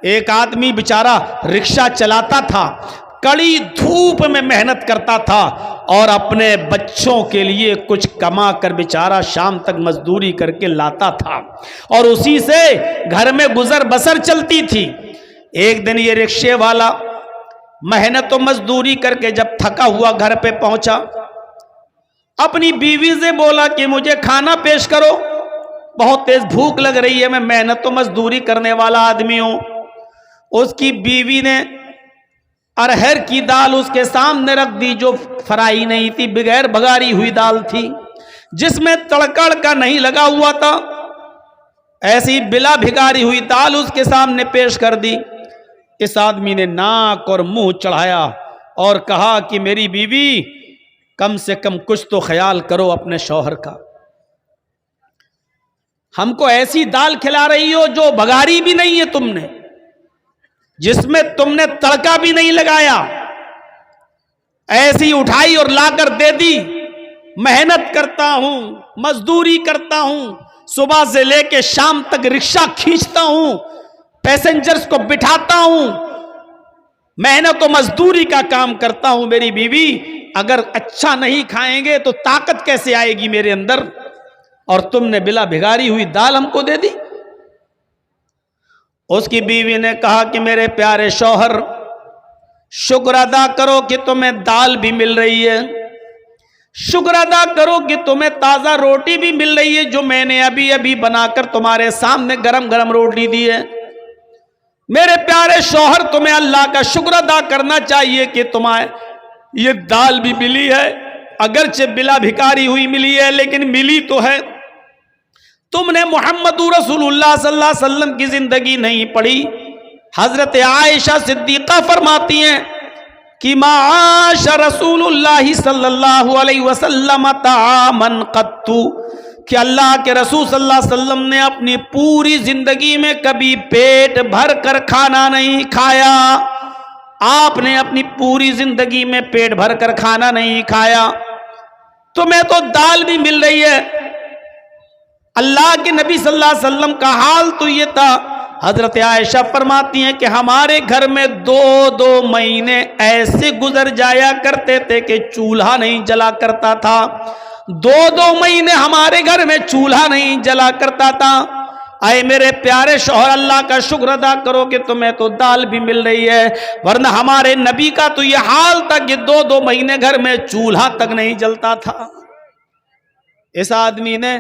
ایک آدمی بیچارہ رکشہ چلاتا تھا، کڑی دھوپ میں محنت کرتا تھا اور اپنے بچوں کے لیے کچھ کما کر بیچارہ شام تک مزدوری کر کے لاتا تھا اور اسی سے گھر میں گزر بسر چلتی تھی۔ ایک دن یہ رکشے والا محنت و مزدوری کر کے جب تھکا ہوا گھر پہ پہنچا، اپنی بیوی سے بولا کہ مجھے کھانا پیش کرو، بہت تیز بھوک لگ رہی ہے، میں محنت و مزدوری کرنے والا آدمی ہوں۔ اس کی بیوی نے ارہر کی دال اس کے سامنے رکھ دی، جو فرائی نہیں تھی، بغیر بگاری ہوئی دال تھی، جس میں تڑکڑ کا نہیں لگا ہوا تھا، ایسی بلا بھگاری ہوئی دال اس کے سامنے پیش کر دی۔ اس آدمی نے ناک اور منہ چڑھایا اور کہا کہ میری بیوی کم سے کم کچھ تو خیال کرو اپنے شوہر کا، ہم کو ایسی دال کھلا رہی ہو جو بگاری بھی نہیں ہے تم نے، جس میں تم نے تڑکا بھی نہیں لگایا، ایسی اٹھائی اور لا کر دے دی۔ محنت کرتا ہوں، مزدوری کرتا ہوں، صبح سے لے کے شام تک رکشہ کھینچتا ہوں، پیسنجرز کو بٹھاتا ہوں، محنت و مزدوری کا کام کرتا ہوں، میری بیوی اگر اچھا نہیں کھائیں گے تو طاقت کیسے آئے گی میرے اندر، اور تم نے بلا بھگاری ہوئی دال ہم کو دے دی۔ اس کی بیوی نے کہا کہ میرے پیارے شوہر، شکر ادا کرو کہ تمہیں دال بھی مل رہی ہے، شکر ادا کرو کہ تمہیں تازہ روٹی بھی مل رہی ہے، جو میں نے ابھی ابھی بنا کر تمہارے سامنے گرم گرم روٹی دی ہے۔ میرے پیارے شوہر، تمہیں اللہ کا شکر ادا کرنا چاہیے کہ تمہیں یہ دال بھی ملی ہے، اگرچہ بلا بھکاری ہوئی ملی ہے لیکن ملی تو ہے۔ تم نے محمد رسول اللہ صلی اللہ علیہ وسلم کی زندگی نہیں پڑھی۔ حضرت عائشہ صدیقہ فرماتی ہیں کہ ما عاش رسول اللہ صلی اللہ علیہ وسلم طعاما قط، کہ اللہ کے رسول صلی اللہ علیہ وسلم نے اپنی پوری زندگی میں کبھی پیٹ بھر کر کھانا نہیں کھایا۔ آپ نے اپنی پوری زندگی میں پیٹ بھر کر کھانا نہیں کھایا، تمہیں تو دال بھی مل رہی ہے۔ اللہ کے نبی صلی اللہ علیہ وسلم کا حال تو یہ تھا، حضرت عائشہ فرماتی ہیں کہ ہمارے گھر میں دو مہینے ایسے گزر جایا کرتے تھے کہ چولہا نہیں جلا کرتا تھا، دو مہینے ہمارے گھر میں چولہا نہیں جلا کرتا تھا۔ اے میرے پیارے شوہر، اللہ کا شکر ادا کرو کہ تمہیں تو دال بھی مل رہی ہے، ورنہ ہمارے نبی کا تو یہ حال تھا کہ دو مہینے گھر میں چولہا تک نہیں جلتا تھا۔ اس آدمی نے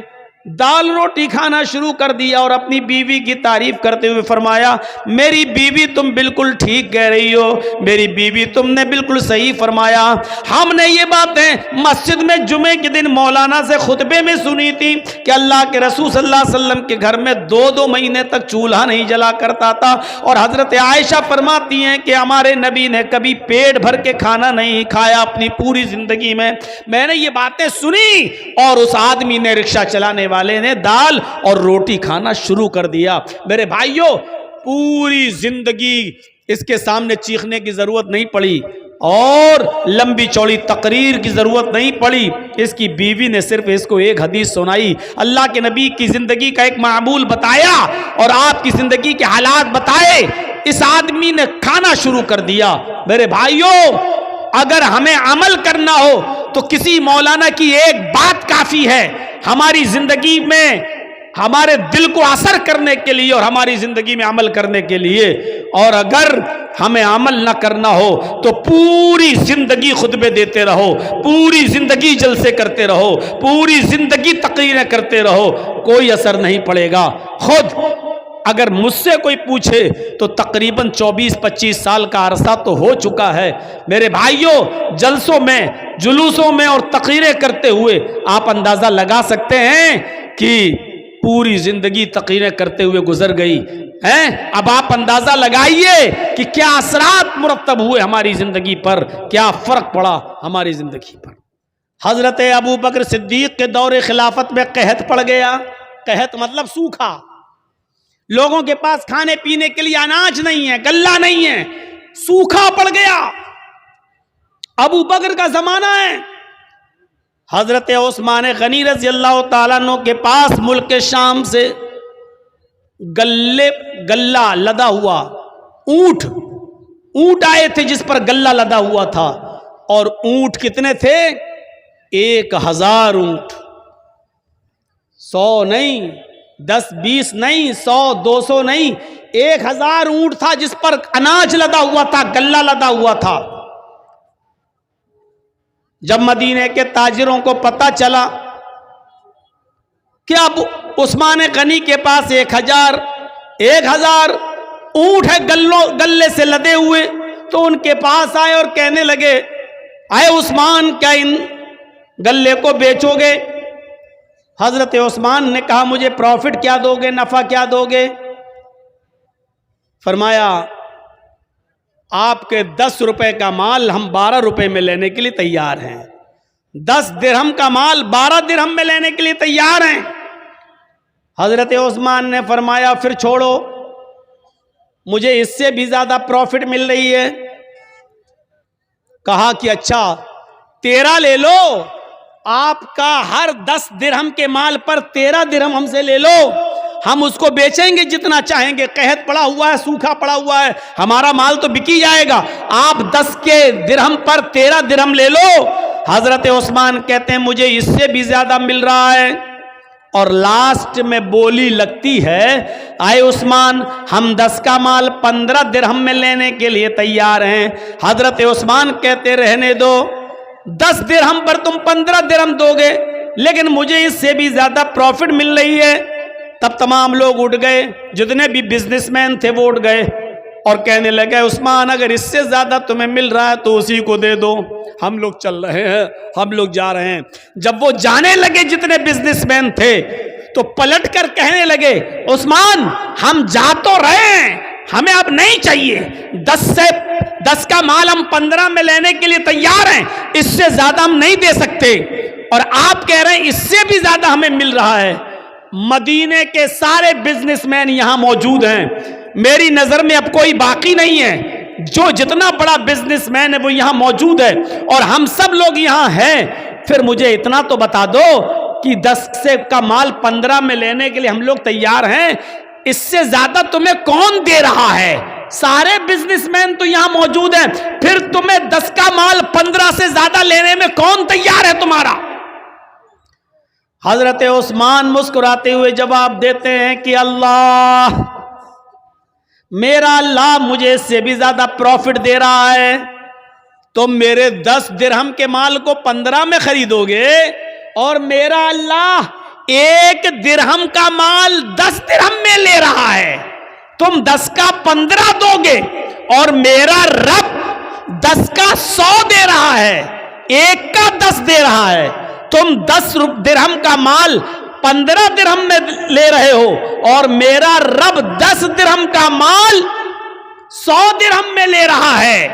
دال روٹی کھانا شروع کر دیا اور اپنی بیوی کی تعریف کرتے ہوئے فرمایا، میری بیوی تم بالکل ٹھیک کہہ رہی ہو، میری بیوی تم نے بالکل صحیح فرمایا۔ ہم نے یہ باتیں مسجد میں جمعے کے دن مولانا سے خطبے میں سنی تھی کہ اللہ کے رسول صلی اللہ علیہ وسلم کے گھر میں دو مہینے تک چولہا نہیں جلا کرتا تھا، اور حضرت عائشہ فرماتی ہیں کہ ہمارے نبی نے کبھی پیٹ بھر کے کھانا نہیں کھایا اپنی پوری زندگی میں۔ میں نے یہ باتیں سنی اور اس آدمی نے، رکشہ چلانے والے نے، دال اور روٹی کھانا شروع کر دیا۔ میرے بھائیوں، پوری زندگی اس کے سامنے چیخنے کی ضرورت نہیں پڑی اور لمبی چوڑی تقریر کی ضرورت نہیں پڑی، اس کی بیوی نے صرف اس کو ایک حدیث سنائی، اللہ کے نبی کی زندگی کا ایک معمول بتایا اور آپ کی زندگی کے حالات بتائے، اس آدمی نے کھانا شروع کر دیا۔ میرے بھائیوں، اگر ہمیں عمل کرنا ہو تو کسی مولانا کی ایک بات کافی ہے ہماری زندگی میں، ہمارے دل کو اثر کرنے کے لیے اور ہماری زندگی میں عمل کرنے کے لیے، اور اگر ہمیں عمل نہ کرنا ہو تو پوری زندگی خطبے دیتے رہو، پوری زندگی جلسے کرتے رہو، پوری زندگی تقریریں کرتے رہو، کوئی اثر نہیں پڑے گا۔ خود اگر مجھ سے کوئی پوچھے تو تقریباً 24-25 سال کا عرصہ تو ہو چکا ہے۔ میرے بھائیوں، جلسوں میں، جلوسوں میں اور تقریریں کرتے ہوئے آپ اندازہ لگا سکتے ہیں کہ پوری زندگی تقریریں کرتے ہوئے گزر گئی ہیں۔ اب آپ اندازہ لگائیے کہ کیا اثرات مرتب ہوئے ہماری زندگی پر، کیا فرق پڑا ہماری زندگی پر۔ حضرت ابو بکر صدیق کے دور خلافت میں قحط پڑ گیا۔ قحط مطلب سوکھا، لوگوں کے پاس کھانے پینے کے لیے اناج نہیں ہے، غلہ نہیں ہے، سوکھا پڑ گیا۔ ابو بکر کا زمانہ ہے، حضرت عثمان غنی رضی اللہ تعالیٰ عنہ کے پاس ملک شام سے غلہ لدا ہوا اونٹ آئے تھے جس پر گلہ لدا ہوا تھا، اور اونٹ کتنے تھے؟ 1000 اونٹ، 100 نہیں، 10 20 نہیں، 100 200 نہیں، 1000 اونٹ تھا جس پر اناج لدا ہوا تھا، گلہ لدا ہوا تھا۔ جب مدینے کے تاجروں کو پتا چلا کہ اب عثمان غنی کے پاس 1000 اونٹ ہے گلے سے لدے ہوئے، تو ان کے پاس آئے اور کہنے لگے، آئے عثمان کیا ان گلے کو بیچو گے؟ حضرت عثمان نے کہا مجھے پروفٹ کیا دو گے، نفع کیا دو گے؟ فرمایا آپ کے 10 روپے کا مال ہم 12 روپے میں لینے کے لیے تیار ہیں، 10 درہم کا مال 12 درہم میں لینے کے لیے تیار ہیں۔ حضرت عثمان نے فرمایا پھر چھوڑو، مجھے اس سے بھی زیادہ پروفٹ مل رہی ہے۔ کہا کہ اچھا 13 لے لو، آپ کا ہر 10 درہم کے مال پر 13 درہم ہم سے لے لو، ہم اس کو بیچیں گے جتنا چاہیں گے، قحط پڑا ہوا ہے، سوکھا پڑا ہوا ہے، ہمارا مال تو بکی جائے گا، آپ 10 کے درہم پر 13 درہم لے لو۔ حضرت عثمان کہتے ہیں مجھے اس سے بھی زیادہ مل رہا ہے، اور لاسٹ میں بولی لگتی ہے، آئے عثمان ہم 10 کا مال 15 درہم میں لینے کے لیے تیار ہیں۔ حضرت عثمان کہتے رہنے دو، 10 درہم پر تم 15 درہم دو گے، لیکن مجھے اس سے بھی زیادہ پروفٹ مل رہی ہے۔ تب تمام لوگ اٹھ گئے، جتنے بھی بزنس مین تھے وہ اٹھ گئے اور کہنے لگے عثمان اگر اس سے زیادہ تمہیں مل رہا ہے تو اسی کو دے دو، ہم لوگ چل رہے ہیں، ہم لوگ جا رہے ہیں۔ جب وہ جانے لگے جتنے بزنس مین تھے تو پلٹ کر کہنے لگے عثمان ہم جا تو رہے ہیں، ہمیں اب نہیں چاہیے، 10 کا مال ہم 15 میں لینے کے لیے تیار ہیں، اس سے زیادہ ہم نہیں دے سکتے، اور آپ کہہ رہے ہیں اس سے بھی زیادہ ہمیں مل رہا ہے۔ مدینے کے سارے بزنس مین یہاں موجود ہیں، میری نظر میں اب کوئی باقی نہیں ہے، جو جتنا بڑا بزنس مین ہے وہ یہاں موجود ہے، اور ہم سب لوگ یہاں ہیں۔ پھر مجھے اتنا تو بتا دو کہ 10 کا مال 15 میں لینے کے لیے ہم لوگ تیار ہیں، اس سے زیادہ تمہیں کون دے رہا ہے؟ سارے بزنس مین تو یہاں موجود ہیں، پھر تمہیں 10 کا مال 15 سے زیادہ لینے میں کون تیار ہے تمہارا؟ حضرت عثمان مسکراتے ہوئے جواب دیتے ہیں کہ اللہ، میرا اللہ مجھے اس سے بھی زیادہ پروفٹ دے رہا ہے، تم میرے 10 درہم کے مال کو 15 میں خریدو گے، اور میرا اللہ 1 درہم کا مال 10 درہم میں لے رہا ہے، تم 10 کا 15 دو گے، اور میرا رب 10 کا 100 دے رہا ہے، 1 کا 10 دے رہا ہے، تم 10 درہم کا مال 15 درہم میں لے رہے ہو، اور میرا رب 10 درہم کا مال 100 درہم میں لے رہا ہے۔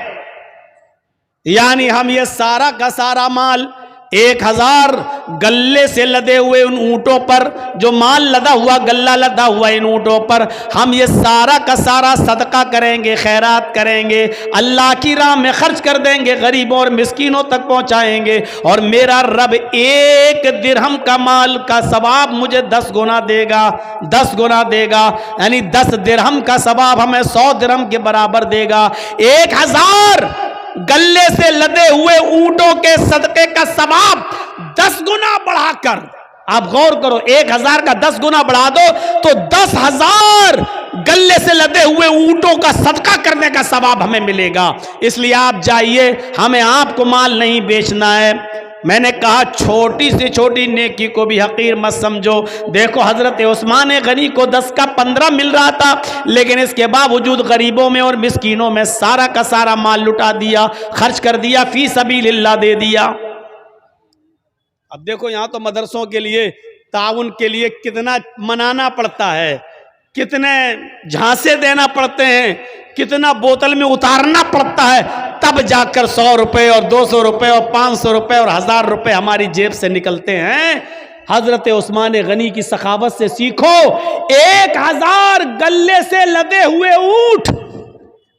یعنی ہم یہ سارا کا سارا مال 1000 گلے سے لدے ہوئے ان اونٹوں پر، جو مال لدا ہوا گلہ لدا ہوا ان اونٹوں پر، ہم یہ سارا کا سارا صدقہ کریں گے، خیرات کریں گے، اللہ کی راہ میں خرچ کر دیں گے، غریبوں اور مسکینوں تک پہنچائیں گے، اور میرا رب 1 درہم کا مال کا ثواب مجھے 10 گنا دے گا، 10 گنا دے گا، یعنی 10 درہم کا ثواب ہمیں 100 درہم کے برابر دے گا۔ 1000 گلے سے لدے ہوئے اونٹوں کے صدقے کا ثواب 10 گنا بڑھا کر، آپ غور کرو، 1000 کا 10 گنا بڑھا دو تو 10,000 گلے سے لدے ہوئے اونٹوں کا صدقہ کرنے کا ثواب ہمیں ملے گا۔ اس لیے آپ جائیے، ہمیں آپ کو مال نہیں بیچنا ہے۔ میں نے کہا چھوٹی سے چھوٹی نیکی کو بھی حقیر مت سمجھو۔ دیکھو حضرت عثمان غنی کو 10 کا 15 مل رہا تھا، لیکن اس کے باوجود غریبوں میں اور مسکینوں میں سارا کا سارا مال لٹا دیا، خرچ کر دیا، فی سبیل اللہ دے دیا۔ اب دیکھو یہاں تو مدرسوں کے لیے تعاون کے لیے کتنا منانا پڑتا ہے، کتنے جھانسے دینا پڑتے ہیں، کتنا بوتل میں اتارنا پڑتا ہے، تب جا کر 100 روپے اور 200 روپے اور 500 روپے اور 1000 روپے ہماری جیب سے نکلتے ہیں۔ حضرت عثمان غنی کی سخاوت سے سیکھو۔ 1000 گلے سے لدے ہوئے اونٹ،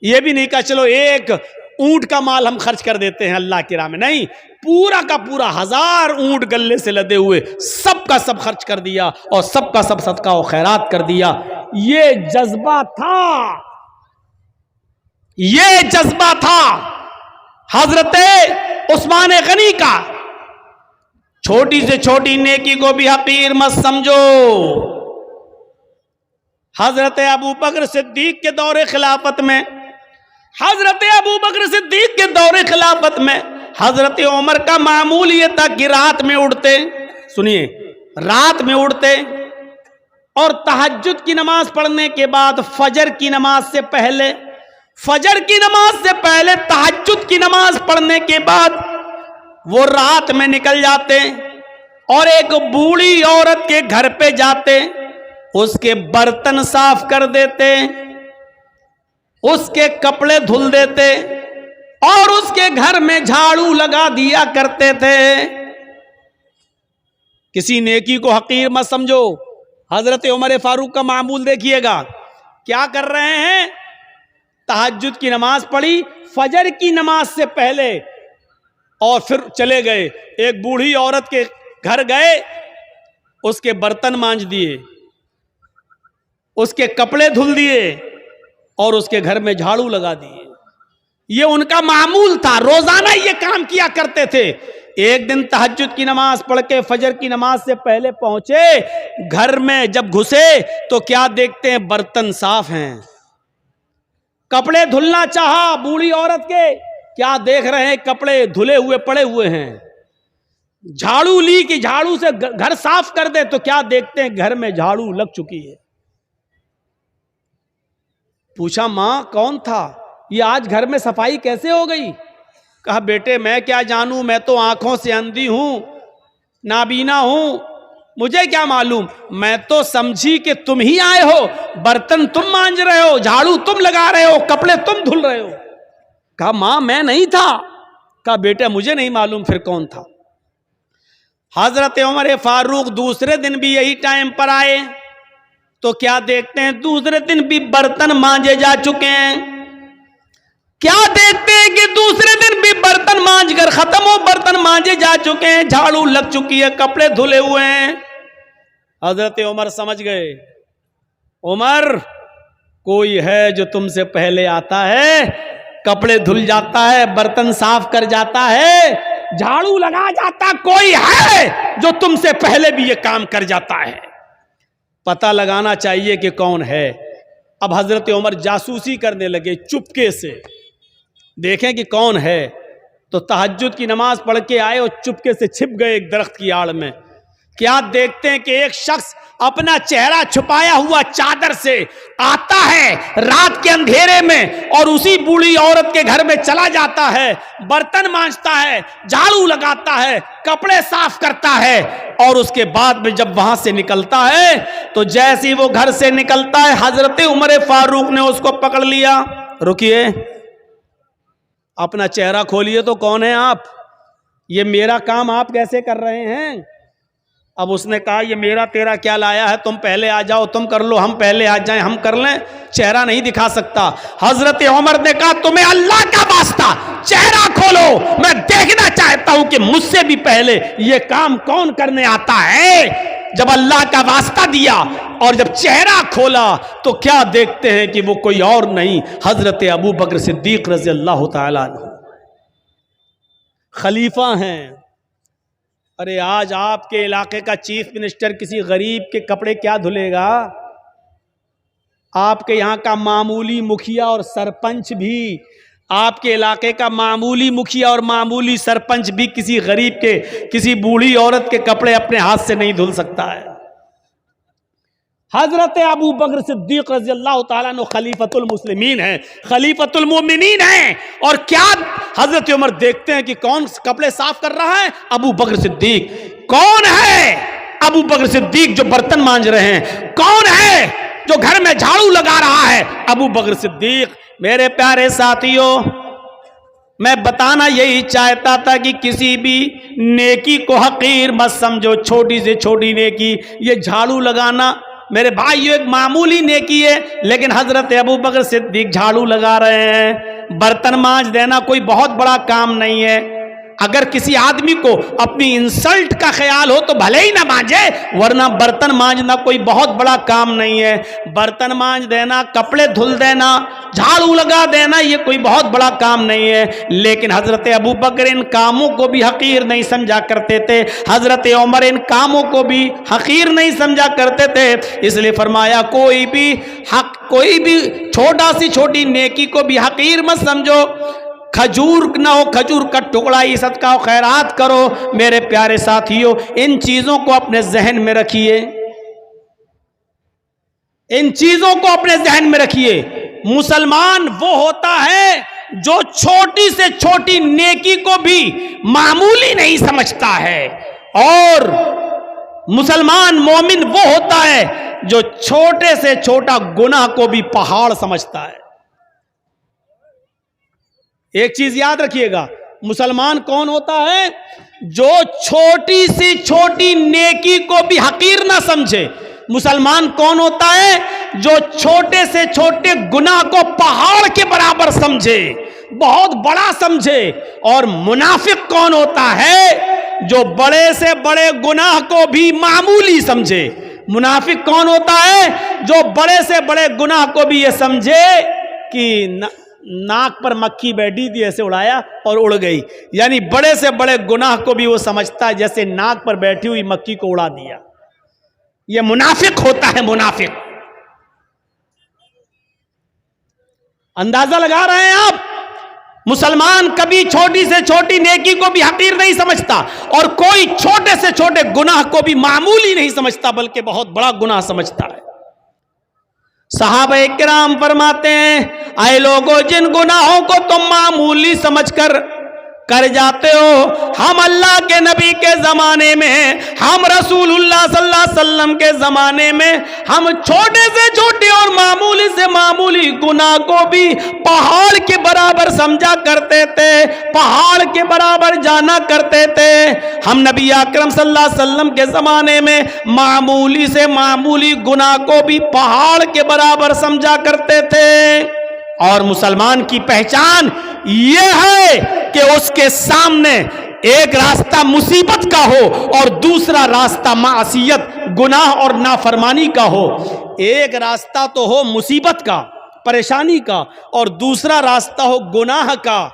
یہ بھی نہیں کہا چلو 1 اونٹ کا مال ہم خرچ کر دیتے ہیں اللہ کی راہ میں، نہیں، پورا کا پورا 1000 اونٹ گلے سے لدے ہوئے سب کا سب خرچ کر دیا، اور سب کا سب صدقہ و خیرات کر دیا۔ یہ جذبہ تھا یہ جذبہ تھا حضرت عثمان غنی کا. چھوٹی سے چھوٹی نیکی کو بھی حقیر مت سمجھو. حضرت ابو بکر صدیق کے دور خلافت میں حضرت عمر کا معمول یہ تھا کہ رات میں اڑتے اور تہجد کی نماز پڑھنے کے بعد فجر کی نماز سے پہلے تہجد کی نماز پڑھنے کے بعد وہ رات میں نکل جاتے اور ایک بوڑھی عورت کے گھر پہ جاتے, اس کے برتن صاف کر دیتے, اس کے کپڑے دھل دیتے اور اس کے گھر میں جھاڑو لگا دیا کرتے تھے. کسی نیکی کو حقیر مت سمجھو. حضرت عمر فاروق کا معمول دیکھیے گا, کیا کر رہے ہیں؟ تہجد کی نماز پڑھی فجر کی نماز سے پہلے اور پھر چلے گئے, ایک بوڑھی عورت کے گھر گئے, اس کے برتن مانج دیے, اس کے کپڑے دھل دیے اور اس کے گھر میں جھاڑو لگا دیے. یہ ان کا معمول تھا, روزانہ یہ کام کیا کرتے تھے. ایک دن تہجد کی نماز پڑھ کے فجر کی نماز سے پہلے پہنچے, گھر میں جب گھسے تو کیا دیکھتے ہیں؟ برتن صاف ہیں. کپڑے دھلنا چاہا بوڑھی عورت کے, کیا دیکھ رہے ہیں؟ کپڑے دھلے ہوئے پڑے ہوئے ہیں. جھاڑو لی کہ جھاڑو سے گھر صاف کر دے تو کیا دیکھتے ہیں؟ گھر میں جھاڑو لگ چکی ہے. پوچھا ماں کون تھا یہ؟ آج گھر میں صفائی کیسے ہو گئی؟ کہا بیٹے میں کیا جانوں, میں تو آنکھوں سے اندھی ہوں, نابینا ہوں, مجھے کیا معلوم. میں تو سمجھی کہ تم ہی آئے ہو, برتن تم مانج رہے ہو, جھاڑو تم لگا رہے ہو, کپڑے تم دھل رہے ہو. کہا ماں میں نہیں تھا. کہا بیٹا مجھے نہیں معلوم پھر کون تھا. حضرت عمر فاروق دوسرے دن بھی یہی ٹائم پر آئے تو کیا دیکھتے ہیں؟ دوسرے دن بھی برتن مانجے جا چکے ہیں. کیا دیکھتے ہیں کہ دوسرے دن بھی برتن مانج کر ختم ہو, برتن مانجے جا چکے ہیں, جھاڑو لگ چکی ہے, کپڑے دھلے ہوئے ہیں. حضرت عمر سمجھ گئے, عمر کوئی ہے جو تم سے پہلے آتا ہے, کپڑے دھل جاتا ہے, برتن صاف کر جاتا ہے, جھاڑو لگا جاتا, کوئی ہے جو تم سے پہلے بھی یہ کام کر جاتا ہے. پتہ لگانا چاہیے کہ کون ہے. اب حضرت عمر جاسوسی کرنے لگے, چپکے سے دیکھیں کہ کون ہے. تو تہجد کی نماز پڑھ کے آئے اور چپکے سے چھپ گئے ایک درخت کی آڑ میں. کیا دیکھتے ہیں کہ ایک شخص اپنا چہرہ چھپایا ہوا چادر سے آتا ہے رات کے اندھیرے میں اور اسی بوڑھی عورت کے گھر میں چلا جاتا ہے, برتن مانجتا ہے, جھاڑو لگاتا ہے, کپڑے صاف کرتا ہے, اور اس کے بعد میں جب وہاں سے نکلتا ہے تو جیسے وہ گھر سے نکلتا ہے حضرت عمر فاروق نے اس کو پکڑ لیا. رکیے, اپنا چہرہ کھولیے تو کون ہیں آپ؟ یہ میرا کام آپ کیسے کر رہے ہیں؟ اب اس نے کہا یہ میرا تیرا کیا لایا ہے, تم پہلے آ جاؤ, تم کر لو, ہم پہلے آ جائیں, ہم کر لیں, چہرہ نہیں دکھا سکتا. حضرت عمر نے کہا تمہیں اللہ کا واسطہ چہرہ کھولو, میں دیکھنا چاہتا ہوں کہ مجھ سے بھی پہلے یہ کام کون کرنے آتا ہے. جب اللہ کا واسطہ دیا اور جب چہرہ کھولا تو کیا دیکھتے ہیں کہ وہ کوئی اور نہیں, حضرت ابو بکر صدیق رضی اللہ تعالیٰ عنہ خلیفہ ہیں. ارے آج آپ کے علاقے کا چیف منسٹر کسی غریب کے کپڑے کیا دھلے گا؟ آپ کے یہاں کا معمولی مکھیا اور سرپنچ بھی, آپ کے علاقے کا معمولی مکھیا اور معمولی سرپنچ بھی کسی غریب کے, کسی بوڑھی عورت کے کپڑے اپنے ہاتھ سے نہیں دھل سکتا ہے. حضرت ابو بکر صدیق رضی اللہ تعالیٰ عنہ خلیفۃ المسلمین ہیں, خلیفۃ المومنین ہیں. اور کیا حضرت عمر دیکھتے ہیں کہ کون کپڑے صاف کر رہا ہے؟ ابو بکر صدیق. کون ہے ابو بکر صدیق جو برتن مانج رہے ہیں؟ کون ہے جو گھر میں جھاڑو لگا رہا ہے؟ ابو بکر صدیق. میرے پیارے ساتھیوں, میں بتانا یہی چاہتا تھا کہ کسی بھی نیکی کو حقیر مت سمجھو. چھوٹی سے چھوٹی نیکی, یہ جھاڑو لگانا میرے بھائی یہ ایک معمولی نیکی ہے, لیکن حضرت ابو بکر صدیق جھاڑو لگا رہے ہیں. برتن مانج دینا کوئی بہت بڑا کام نہیں ہے. اگر کسی آدمی کو اپنی انسلٹ کا خیال ہو تو بھلے ہی نہ مانجے، ورنہ برتن مانجنا کوئی بہت بڑا کام نہیں ہے۔ برتن مانج دینا، کپڑے دھل دینا، جھاڑو لگا دینا، یہ کوئی بہت بڑا کام نہیں ہے۔ لیکن حضرت ابو بکر ان کاموں کو بھی حقیر نہیں سمجھا کرتے تھے، حضرت عمر ان کاموں کو بھی حقیر نہیں سمجھا کرتے تھے۔ اس لیے فرمایا کوئی بھی چھوٹا سی چھوٹی نیکی کو بھی حقیر مت سمجھو۔ کھجور نہ ہو، کھجور کا ٹکڑا ہی صدقہ و خیرات کرو۔ میرے پیارے ساتھیوں، ان چیزوں کو اپنے ذہن میں رکھیے، ان چیزوں کو اپنے ذہن میں رکھیے۔ مسلمان وہ ہوتا ہے جو چھوٹی سے چھوٹی نیکی کو بھی معمولی نہیں سمجھتا ہے، اور مسلمان مومن وہ ہوتا ہے جو چھوٹے سے چھوٹا گناہ کو بھی پہاڑ سمجھتا ہے۔ ایک چیز یاد رکھیے گا، مسلمان کون ہوتا ہے؟ جو چھوٹی سی چھوٹی نیکی کو بھی حقیر نہ سمجھے۔ مسلمان کون ہوتا ہے؟ جو چھوٹے سے چھوٹے گناہ کو پہاڑ کے برابر سمجھے، بہت بڑا سمجھے۔ اور منافق کون ہوتا ہے؟ جو بڑے سے بڑے گناہ کو بھی معمولی سمجھے۔ منافق کون ہوتا ہے؟ جو بڑے سے بڑے گناہ کو بھی یہ سمجھے کہ ناک پر مکھی بیٹھی تھی، ایسے اڑایا اور اڑ گئی، یعنی بڑے سے بڑے گناہ کو بھی وہ سمجھتا ہے جیسے ناک پر بیٹھی ہوئی مکھی کو اڑا دیا۔ یہ منافق ہوتا ہے، منافق۔ اندازہ لگا رہے ہیں آپ؟ مسلمان کبھی چھوٹی سے چھوٹی نیکی کو بھی حقیر نہیں سمجھتا، اور کوئی چھوٹے سے چھوٹے گناہ کو بھی معمولی نہیں سمجھتا بلکہ بہت بڑا گناہ سمجھتا ہے۔ صحابہ کرام فرماتے ہیں، اے لوگوں، جن گناہوں کو تم معمولی سمجھ کر جاتے ہو، ہم اللہ کے نبی کے زمانے میں، ہم رسول اللہ صلی اللہ علیہ وسلم کے زمانے میں، ہم چھوٹے سے چھوٹے اور معمولی سے معمولی گناہ کو بھی پہاڑ کے برابر سمجھا کرتے تھے، پہاڑ کے برابر جانا کرتے تھے۔ ہم نبی اکرم صلی اللہ علیہ وسلم کے زمانے میں معمولی سے معمولی گناہ کو بھی پہاڑ کے برابر سمجھا کرتے تھے۔ اور مسلمان کی پہچان یہ ہے کہ اس کے سامنے ایک راستہ مصیبت کا ہو اور دوسرا راستہ معصیت، گناہ اور نافرمانی کا ہو۔ ایک راستہ تو ہو مصیبت کا، پریشانی کا، اور دوسرا راستہ ہو گناہ کا،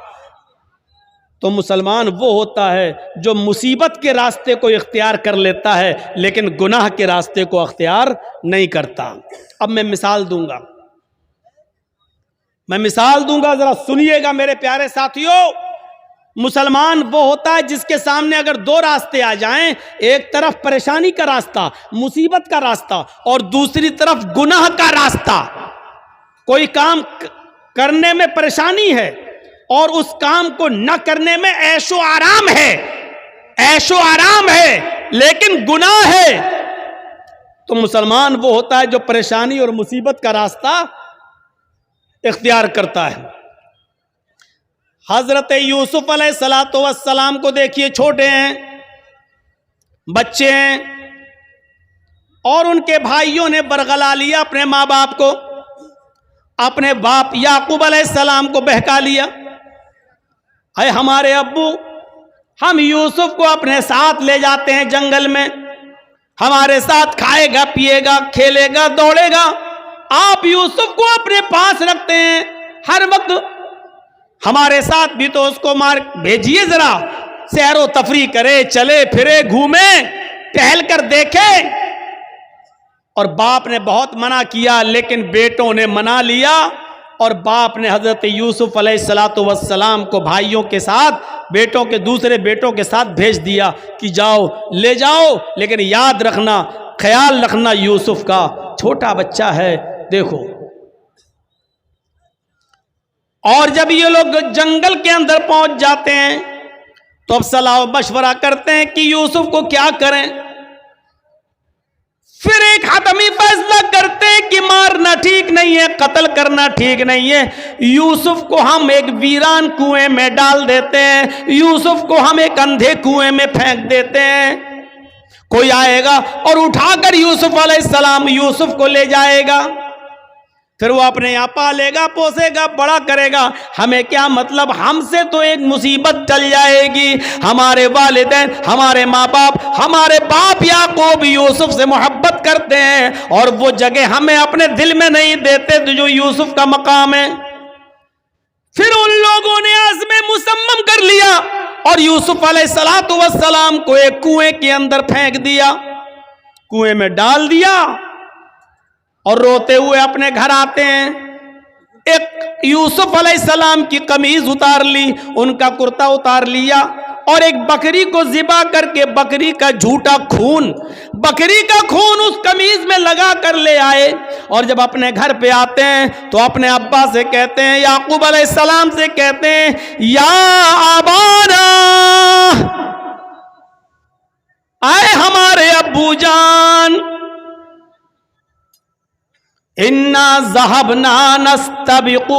تو مسلمان وہ ہوتا ہے جو مصیبت کے راستے کو اختیار کر لیتا ہے لیکن گناہ کے راستے کو اختیار نہیں کرتا۔ اب میں مثال دوں گا، ذرا سنیے گا میرے پیارے ساتھیوں۔ مسلمان وہ ہوتا ہے جس کے سامنے اگر دو راستے آ جائیں، ایک طرف پریشانی کا راستہ، مصیبت کا راستہ، اور دوسری طرف گناہ کا راستہ۔ کوئی کام کرنے میں پریشانی ہے اور اس کام کو نہ کرنے میں عیش و آرام ہے، لیکن گناہ ہے، تو مسلمان وہ ہوتا ہے جو پریشانی اور مصیبت کا راستہ اختیار کرتا ہے۔ حضرت یوسف علیہ السلام کو دیکھیے، چھوٹے ہیں، بچے ہیں، اور ان کے بھائیوں نے برگلا لیا اپنے ماں باپ کو، اپنے باپ یعقوب علیہ السلام کو بہکا لیا، اے ہمارے ابو، ہم یوسف کو اپنے ساتھ لے جاتے ہیں جنگل میں، ہمارے ساتھ کھائے گا، پیے گا، کھیلے گا، دوڑے گا، آپ یوسف کو اپنے پاس رکھتے ہیں ہر وقت، ہمارے ساتھ بھی تو اس کو بھیجیے، ذرا سیر و تفریح کرے، چلے پھرے، گھومے، ٹہل کر دیکھے۔ اور باپ نے بہت منع کیا لیکن بیٹوں نے منا لیا، اور باپ نے حضرت یوسف علیہ السلام کو بھائیوں کے ساتھ، دوسرے بیٹوں کے ساتھ بھیج دیا کہ جاؤ، لے جاؤ، لیکن یاد رکھنا، خیال رکھنا یوسف کا، چھوٹا بچہ ہے، دیکھو۔ اور جب یہ لوگ جنگل کے اندر پہنچ جاتے ہیں تو اب صلاح و مشورہ کرتے ہیں کہ یوسف کو کیا کریں۔ پھر ایک حتمی فیصلہ کرتے ہیں کہ مارنا ٹھیک نہیں ہے، قتل کرنا ٹھیک نہیں ہے، یوسف کو ہم ایک ویران کنویں میں ڈال دیتے ہیں، یوسف کو ہم ایک اندھے کنویں میں پھینک دیتے ہیں، کوئی آئے گا اور اٹھا کر یوسف علیہ السلام یوسف کو لے جائے گا۔ پھر وہ اپنے یہاں پالے گا، پوسے گا، بڑا کرے گا. ہمیں کیا مطلب؟ ہم سے تو ایک مصیبت ٹل جائے گی. ہمارے والدین، ہمارے ماں باپ، ہمارے باپ یعقوب یوسف سے محبت کرتے ہیں اور وہ جگہ ہمیں اپنے دل میں نہیں دیتے جو یوسف کا مقام ہے. پھر ان لوگوں نے عزم مصمم کر لیا اور یوسف علیہ السلام کو ایک کنویں کے اندر پھینک دیا، کنویں میں ڈال دیا اور روتے ہوئے اپنے گھر آتے ہیں. ایک یوسف علیہ السلام کی قمیض اتار لی، ان کا کرتا اتار لیا اور ایک بکری کو ذبح کر کے بکری کا جھوٹا خون، بکری کا خون اس قمیض میں لگا کر لے آئے. اور جب اپنے گھر پہ آتے ہیں تو اپنے ابا سے کہتے ہیں، یعقوب علیہ السلام سے کہتے ہیں، یا ابانا، آئے ہمارے ابو جان، انا ذهبنا نستبق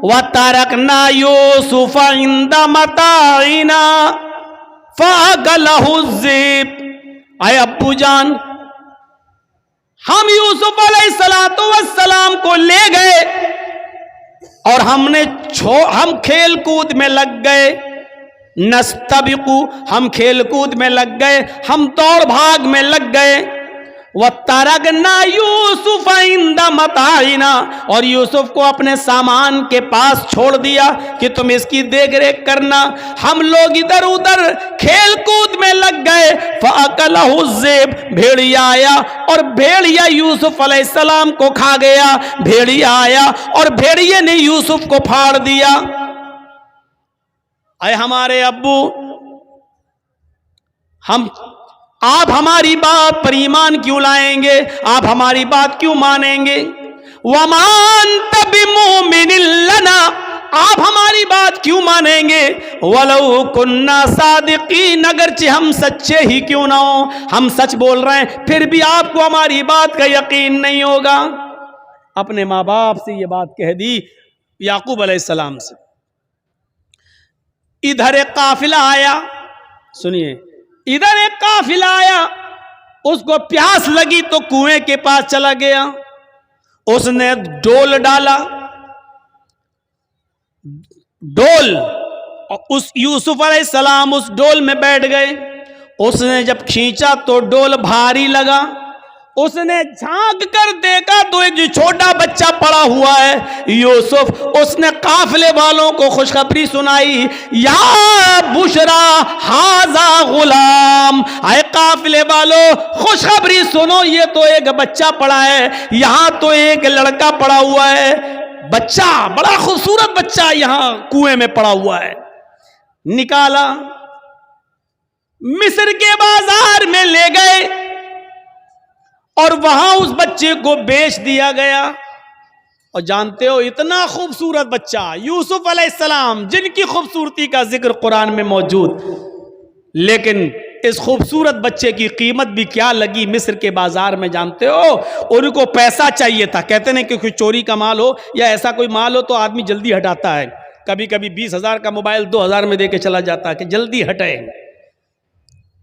وتركنا يوسف عند متاعنا فاكله الذئب. اے ابو جان، ہم یوسف علیہ السلام کو لے گئے اور ہم کھیل کود میں لگ گئے. نستبق، ہم کھیل کود میں لگ گئے، ہم دوڑ بھاگ میں لگ گئے. وَتَرَكْنَا يُوسُفَ عِنْدَ مَتَاعِنَا، اور یوسف کو اپنے سامان کے پاس چھوڑ دیا کہ تم اس کی دیکھ ریکھ کرنا. ہم لوگ ادھر ادھر کھیل کود میں لگ گئے. فَأَكَلَهُ الذِّئْبُ، بھیڑیا آیا اور بھیڑیا یوسف علیہ السلام کو کھا گیا. بھیڑیا آیا اور بھیڑیے نے یوسف کو پھاڑ دیا. اے ہمارے ابو، آپ ہماری بات پر ایمان کیوں لائیں گے؟ آپ ہماری بات کیوں مانیں گے؟ وَمَا أَنْتَ بِمُؤْمِنٍ لَنَا، آپ ہماری بات کیوں مانیں گے؟ وَلَوْ كُنَّا صَادِقِينَ، اگرچہ ہم سچے ہی کیوں نہ ہوں، ہم سچ بول رہے ہیں پھر بھی آپ کو ہماری بات کا یقین نہیں ہوگا. اپنے ماں باپ سے یہ بات کہہ دی یعقوب علیہ السلام سے. ادھر ایک قافلہ آیا، سنیے، ادھر ایک قافلہ آیا، اس کو پیاس لگی تو کنویں کے پاس چلا گیا. اس نے ڈول ڈالا، ڈول، اور اس یوسف علیہ السلام اس ڈول میں بیٹھ گئے. اس نے جب کھینچا تو ڈول بھاری لگا. اس نے جھانک کر دیکھا تو ایک جو چھوٹا بچہ پڑا ہوا ہے یوسف. اس نے قافلے والوں کو خوشخبری سنائی، یا بشرا ھذا غلام، اے قافلے والوں خوشخبری سنو، یہ تو ایک بچہ پڑا ہے، یہاں تو ایک لڑکا پڑا ہوا ہے، بچہ، بڑا خوبصورت بچہ یہاں کنویں میں پڑا ہوا ہے. نکالا، مصر کے بازار میں لے گئے اور وہاں اس بچے کو بیچ دیا گیا. اور جانتے ہو اتنا خوبصورت بچہ یوسف علیہ السلام، جن کی خوبصورتی کا ذکر قرآن میں موجود، لیکن اس خوبصورت بچے کی قیمت بھی کیا لگی مصر کے بازار میں. جانتے ہو ان کو پیسہ چاہیے تھا. کہتے نہیں کہ کوئی چوری کا مال ہو یا ایسا کوئی مال ہو تو آدمی جلدی ہٹاتا ہے. کبھی کبھی 20,000 کا موبائل 2,000 میں دے کے چلا جاتا ہے کہ جلدی ہٹے،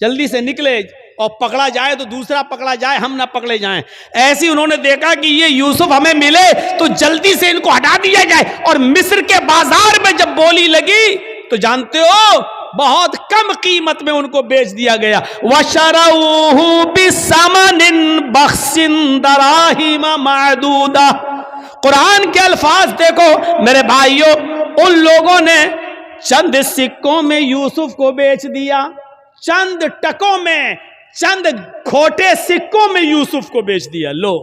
جلدی سے نکلے اور پکڑا جائے تو دوسرا پکڑا جائے، ہم نہ پکڑے جائیں. ایسی انہوں نے دیکھا کہ یہ یوسف ہمیں ملے تو جلدی سے ان کو ہٹا دیا جائے. اور مصر کے بازار میں جب بولی لگی تو جانتے ہو بہت کم قیمت میں ان کو بیچ دیا گیا. وَشَرَوْهُ بِثَمَنٍ بَخْسٍ دَرَاهِمَ مَعْدُودَةٍ. قرآن کے الفاظ دیکھو میرے بھائیوں، ان لوگوں نے چند سکوں میں یوسف کو بیچ دیا، چند ٹکوں میں، چند کھوٹے سکوں میں یوسف کو بیچ دیا. لو،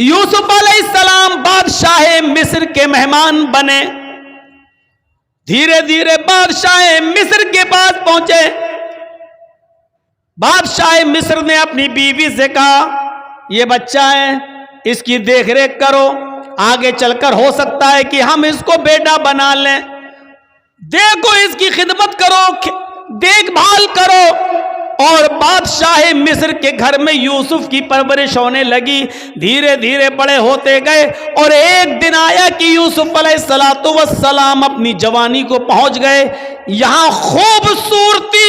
یوسف علیہ السلام بادشاہ مصر کے مہمان بنے. دھیرے دھیرے بادشاہ مصر کے پاس پہنچے. بادشاہ مصر نے اپنی بیوی سے کہا، یہ بچہ ہے، اس کی دیکھ ریکھ کرو، آگے چل کر ہو سکتا ہے کہ ہم اس کو بیٹا بنا لیں. دیکھو اس کی خدمت کرو، دیکھ بھال کرو. اور بادشاہ مصر کے گھر میں یوسف کی پرورش ہونے لگی. دھیرے دھیرے بڑے ہوتے گئے اور ایک دن آیا کہ یوسف علیہ السلام اپنی جوانی کو پہنچ گئے. یہاں خوبصورتی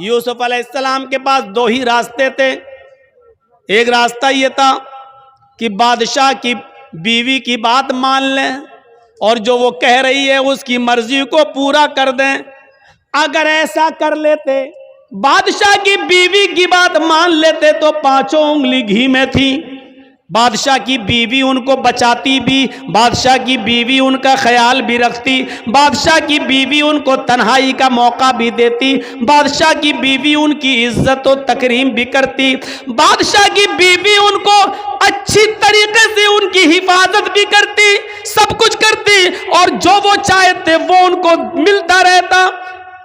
یوسف علیہ السلام کے پاس دو ہی راستے تھے. ایک راستہ یہ تھا کہ بادشاہ کی بیوی کی بات مان لیں اور جو وہ کہہ رہی ہے اس کی مرضی کو پورا کر دیں. اگر ایسا کر لیتے, بادشاہ کی بیوی کی بات مان لیتے تو پانچوں انگلی گھی میں تھی. بادشاہ کی بیوی ان کو بچاتی بھی, بادشاہ کی بیوی ان کا خیال بھی رکھتی, بادشاہ کی بیوی ان کو تنہائی کا موقع بھی دیتی, بادشاہ کی بیوی ان کی عزت و تکریم بھی کرتی, بادشاہ کی بیوی ان کو اچھی طریقے سے ان کی حفاظت بھی کرتی, سب کچھ کرتی, اور جو وہ چاہتے وہ ان کو ملتا رہتا.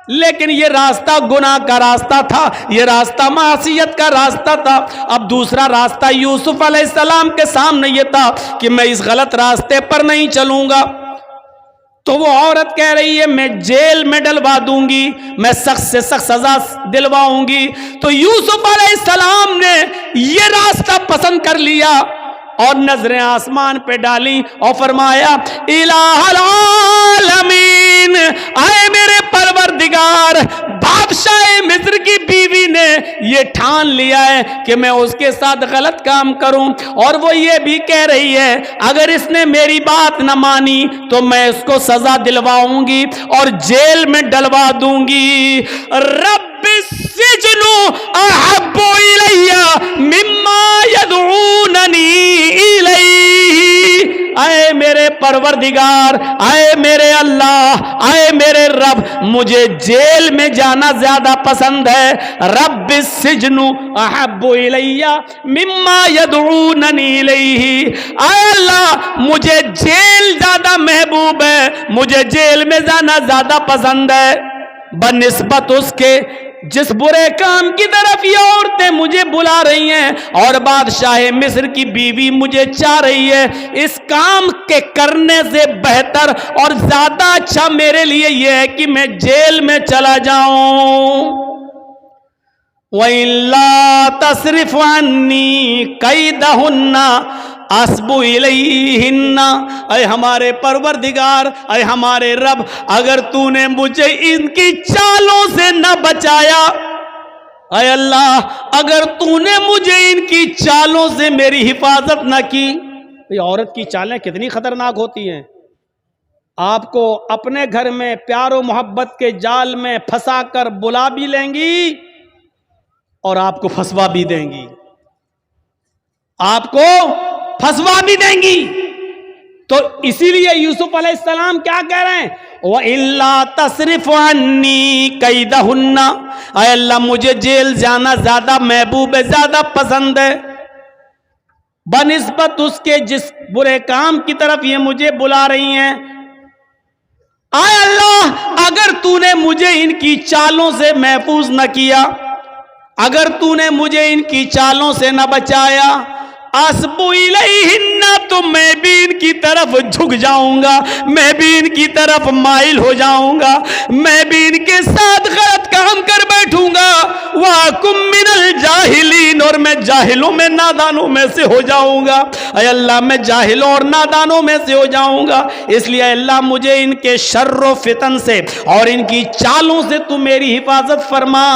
لیکن یہ راستہ گناہ کا راستہ تھا, یہ راستہ معصیت کا راستہ تھا. اب دوسرا راستہ یوسف علیہ السلام کے سامنے یہ تھا کہ میں اس غلط راستے پر نہیں چلوں گا. تو وہ عورت کہہ رہی ہے میں جیل میں ڈلوا دوں گی, میں سخت سے سخت سزا دلواؤں گی. تو یوسف علیہ السلام نے یہ راستہ پسند کر لیا اور نظریں آسمان پہ ڈالی اور فرمایا الہ العالمین, اے میرے پروردگار, بادشاہ مصر کی بیوی نے یہ ٹھان لیا ہے کہ میں اس کے ساتھ غلط کام کروں, اور وہ یہ بھی کہہ رہی ہے اگر اس نے میری بات نہ مانی تو میں اس کو سزا دلواؤں گی اور جیل میں ڈلوا دوں گی. رب السجن احب الی مما یدعوننی الیہ, اے میرے پروردگار, اے میرے اللہ, اے میرے رب, مجھے جیل میں جانا زیادہ پسند ہے. رب السجن احب الی مما یدعوننی الیہ, اے اللہ مجھے جیل زیادہ محبوب ہے, مجھے جیل میں جانا زیادہ پسند ہے بنسبت اس کے جس برے کام کی طرف یہ عورتیں مجھے بلا رہی ہیں اور بادشاہ مصر کی بیوی مجھے چاہ رہی ہے. اس کام کے کرنے سے بہتر اور زیادہ اچھا میرے لیے یہ ہے کہ میں جیل میں چلا جاؤں. وَإِلَّا تَصْرِفْ عَنِّي كَيْدَهُنَّ اسبو الیہن, اے ہمارے پروردگار, اے ہمارے رب, اگر تو نے مجھے ان کی چالوں سے نہ بچایا, اے اللہ اگر تو نے مجھے ان کی چالوں سے میری حفاظت نہ کی. یہ عورت کی چالیں کتنی خطرناک ہوتی ہیں. آپ کو اپنے گھر میں پیار و محبت کے جال میں پھنسا کر بلا بھی لیں گی اور آپ کو پھنسوا بھی دیں گی, آپ کو پھنسوا بھی دیں گی. تو اسی لیے یوسف علیہ السلام کیا کہہ رہے ہیں, وَإِلَّا تَصْرِفْ عَنِّي كَيْدَهُنَّ, اے اللہ مجھے جیل جانا زیادہ محبوب ہے, زیادہ پسند ہے بنسبت اس کے جس برے کام کی طرف یہ مجھے بلا رہی ہیں. اے اللہ اگر تو نے مجھے ان کی چالوں سے محفوظ نہ کیا, اگر تو نے مجھے ان کی چالوں سے نہ بچایا, اسبو الیہن, تو میں بھی ان کی طرف جھک جاؤں گا, میں بھی ان کی طرف مائل ہو جاؤں گا, میں بھی ان کے ساتھ غلط کام کر بیٹھوں گا. وَأَكُن مِّنَ الْجَاهِلِينَ, اور میں جاہلوں میں نادانوں میں سے ہو جاؤں گا. اے اللہ میں جاہلوں اور نادانوں میں سے ہو جاؤں گا. اس لیے اللہ مجھے ان کے شر و فتن سے اور ان کی چالوں سے تو میری حفاظت فرما.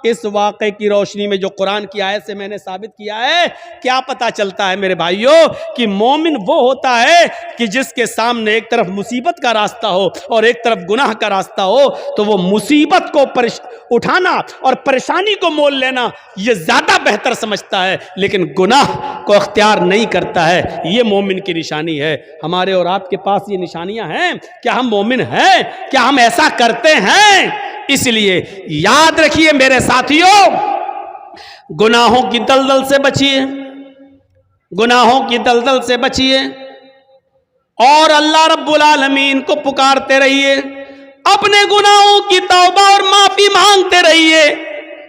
اس واقعے کی روشنی میں جو قرآن کی آیت سے میں نے ثابت کیا ہے, کیا پتہ چلتا ہے میرے بھائیوں کہ مومن وہ ہوتا ہے کہ جس کے سامنے ایک طرف مصیبت کا راستہ ہو اور ایک طرف گناہ کا راستہ ہو, تو وہ مصیبت کو اٹھانا اور پریشانی کو مول لینا یہ زیادہ بہتر سمجھتا ہے, لیکن گناہ کو اختیار نہیں کرتا ہے. یہ مومن کی نشانی ہے. ہمارے اور آپ کے پاس یہ نشانیاں ہیں. کیا ہم مومن ہیں؟ کیا ہم ایسا کرتے ہیں؟ اس لیے یاد رکھیے میرے ساتھیوں, گناہوں کی دلدل سے بچیے, گناہوں کی دلدل سے بچیے اور اللہ رب العالمین کو پکارتے رہیے, اپنے گناہوں کی توبہ اور معافی مانگتے رہیے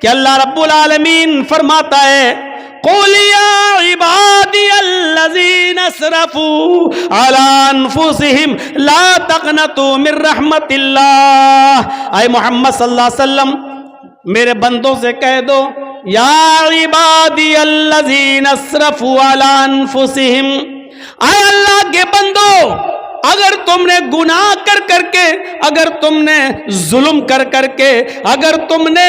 کہ اللہ رب العالمین فرماتا ہے قُلْ يَا عِبَادِيَ الَّذِينَ اسْرَفُوا عَلَىٰ أَنفُسِهِمْ لَا تَقْنَطُوا مِن رَحْمَتِ اللَّهِ. اے محمد صلی اللہ علیہ وسلم میرے بندوں سے کہہ دو, یا عبادی الذین اسرفوا علی انفسہم, اے اللہ کے بندو اگر تم نے گناہ کر کر کے, اگر تم نے ظلم کر کر کے, اگر تم نے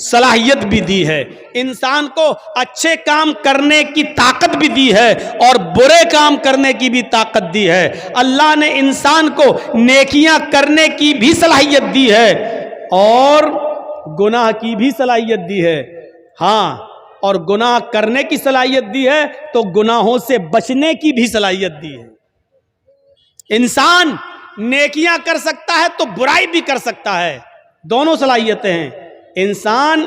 صلاحیت بھی دی ہے، انسان کو اچھے کام کرنے کی طاقت بھی دی ہے اور برے کام کرنے کی بھی طاقت دی ہے۔ اللہ نے انسان کو نیکیاں کرنے کی بھی صلاحیت دی ہے اور گناہ کی بھی صلاحیت دی ہے۔ ہاں، اور گناہ کرنے کی صلاحیت دی ہے تو گناہوں سے بچنے کی بھی صلاحیت دی ہے۔ انسان نیکیاں کر سکتا ہے تو برائی بھی کر سکتا ہے، دونوں صلاحیتیں ہیں۔ انسان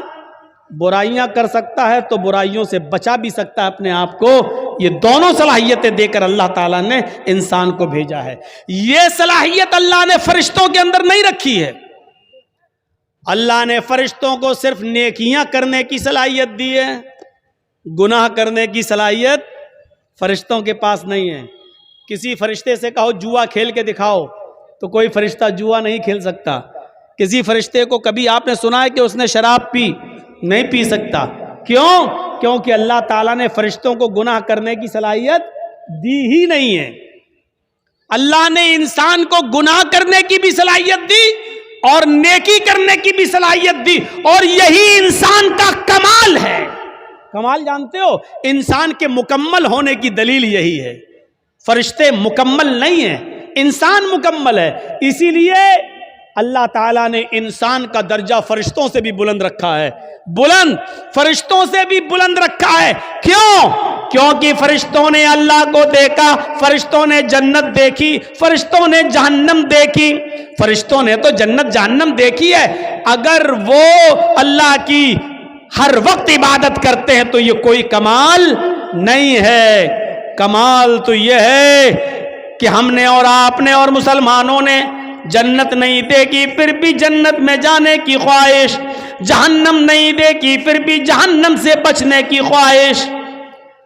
برائیاں کر سکتا ہے تو برائیوں سے بچا بھی سکتا ہے اپنے آپ کو۔ یہ دونوں صلاحیتیں دے کر اللہ تعالیٰ نے انسان کو بھیجا ہے۔ یہ صلاحیت اللہ نے فرشتوں کے اندر نہیں رکھی ہے۔ اللہ نے فرشتوں کو صرف نیکیاں کرنے کی صلاحیت دی ہے، گناہ کرنے کی صلاحیت فرشتوں کے پاس نہیں ہے۔ کسی فرشتے سے کہو جوا کھیل کے دکھاؤ تو کوئی فرشتہ جوا نہیں کھیل سکتا۔ کسی فرشتے کو کبھی آپ نے سنا ہے کہ اس نے شراب پی؟ نہیں پی سکتا۔ کیوں؟ کیونکہ اللہ تعالیٰ نے فرشتوں کو گناہ کرنے کی صلاحیت دی ہی نہیں ہے۔ اللہ نے انسان کو گناہ کرنے کی بھی صلاحیت دی اور نیکی کرنے کی بھی صلاحیت دی، اور یہی انسان کا کمال ہے۔ کمال جانتے ہو؟ انسان کے مکمل ہونے کی دلیل یہی ہے۔ فرشتے مکمل نہیں ہیں، انسان مکمل ہے۔ اسی لیے اللہ تعالیٰ نے انسان کا درجہ فرشتوں سے بھی بلند رکھا ہے، بلند فرشتوں سے بھی بلند رکھا ہے۔ کیوں؟ کیونکہ فرشتوں نے اللہ کو دیکھا، فرشتوں نے جنت دیکھی، فرشتوں نے جہنم دیکھی۔ فرشتوں نے تو جنت جہنم دیکھی ہے۔ اگر وہ اللہ کی ہر وقت عبادت کرتے ہیں تو یہ کوئی کمال نہیں ہے۔ کمال تو یہ ہے کہ ہم نے اور آپ نے اور مسلمانوں نے جنت نہیں دیکھی پھر بھی جنت میں جانے کی خواہش، جہنم نہیں دیکھی پھر بھی جہنم سے بچنے کی خواہش،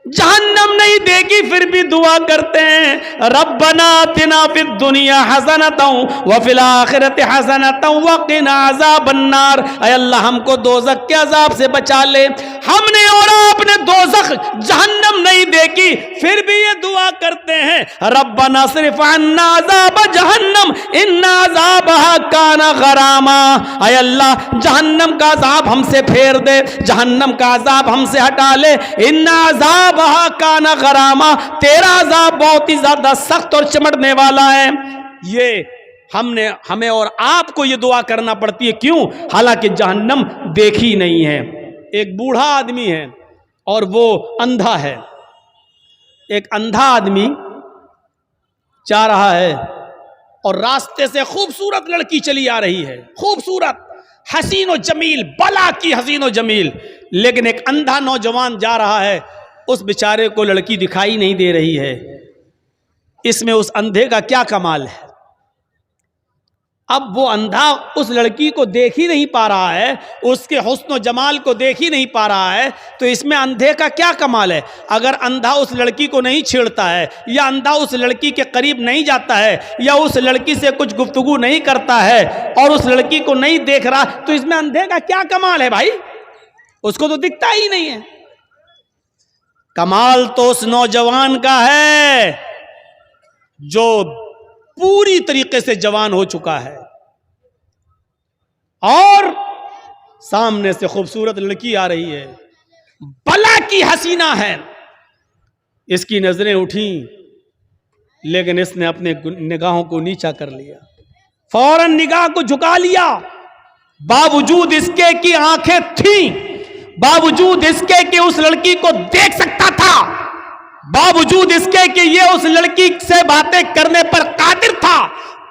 جہنم نہیں دیکھی پھر بھی دعا کرتے ہیں ربنا آتنا فی الدنیا حسنۃ وفی الآخرۃ حسنۃ وقنا عذاب النار۔ اے اللہ ہم کو دوزخ کے عذاب سے بچا لے۔ ہم نے اور آپ نے دوزخ جہنم نہیں دیکھی پھر بھی یہ دعا کرتے ہیں ربنا اصرف عنا عذاب جہنم ان عذابها کان غراما۔ اے اللہ جہنم کا عذاب ہم سے پھیر دے، جہنم کا عذاب ہم سے ہٹا لے۔ ان عذاب کانا غراما، تیرا عذاب بہت ہی زیادہ سخت اور چمٹنے والا ہے۔ یہ ہمیں اور آپ کو یہ دعا کرنا پڑتی ہے۔ کیوں؟ حالانکہ جہنم دیکھی نہیں ہے۔ ایک بوڑھا آدمی ہے اور وہ اندھا ہے۔ ایک اندھا آدمی جا رہا ہے اور راستے سے خوبصورت لڑکی چلی آ رہی ہے، خوبصورت، حسین و جمیل، بلا کی حسین و جمیل، لیکن ایک اندھا نوجوان جا رہا ہے، اس بیچارے کو لڑکی دکھائی نہیں دے رہی ہے۔ اس میں اس اندھے کا کیا کمال ہے؟ اب وہ اندھا اس لڑکی کو دیکھ ہی نہیں پا رہا ہے، اس کے حسن و جمال کو دیکھ ہی نہیں پا رہا ہے، تو اس میں اندھے کا کیا کمال ہے؟ اگر اندھا اس لڑکی کو نہیں چھیڑتا ہے، یا اندھا اس لڑکی کے قریب نہیں جاتا ہے، یا اس لڑکی سے کچھ گفتگو نہیں کرتا ہے اور اس لڑکی کو نہیں دیکھ رہا، تو اس میں اندھے کا کیا کمال ہے بھائی؟ اس کو تو دکھتا ہی نہیں ہے۔ کمال تو اس نوجوان کا ہے جو پوری طریقے سے جوان ہو چکا ہے اور سامنے سے خوبصورت لڑکی آ رہی ہے، بلا کی حسینہ ہے۔ اس کی نظریں اٹھیں لیکن اس نے اپنے نگاہوں کو نیچا کر لیا، فوراً نگاہ کو جھکا لیا، باوجود اس کے کی آنکھیں تھیں، باوجود اس کے کہ اس لڑکی کو دیکھ سکتا تھا، باوجود اس کے کہ یہ اس لڑکی سے باتیں کرنے پر قادر تھا،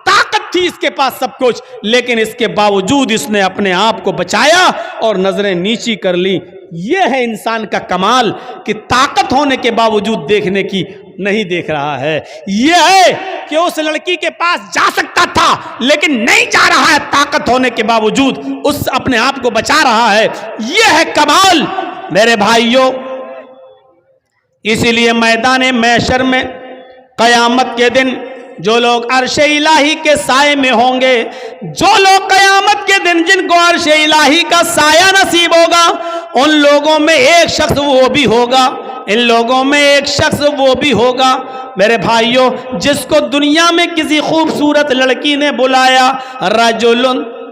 طاقت تھی اس کے پاس سب کچھ، لیکن اس کے باوجود اس نے اپنے آپ کو بچایا اور نظریں نیچی کر لی۔ یہ ہے انسان کا کمال کہ طاقت ہونے کے باوجود دیکھنے کی نہیں دیکھ رہا ہے۔ یہ ہے کہ اس لڑکی کے پاس جا سکتا تھا لیکن نہیں جا رہا ہے، طاقت ہونے کے باوجود اس اپنے آپ کو بچا رہا ہے۔ یہ ہے کمال میرے بھائیوں۔ اسی لیے میدان محشر میں قیامت کے دن جو لوگ عرش الہی کے سائے میں ہوں گے، جو لوگ قیامت کے دن جن کو عرش الہی کا سایہ نصیب ہوگا، ان لوگوں میں ایک شخص وہ بھی ہوگا، ان لوگوں میں ایک شخص وہ بھی ہوگا میرے بھائیوں جس کو دنیا میں کسی خوبصورت لڑکی نے بلایا، رجل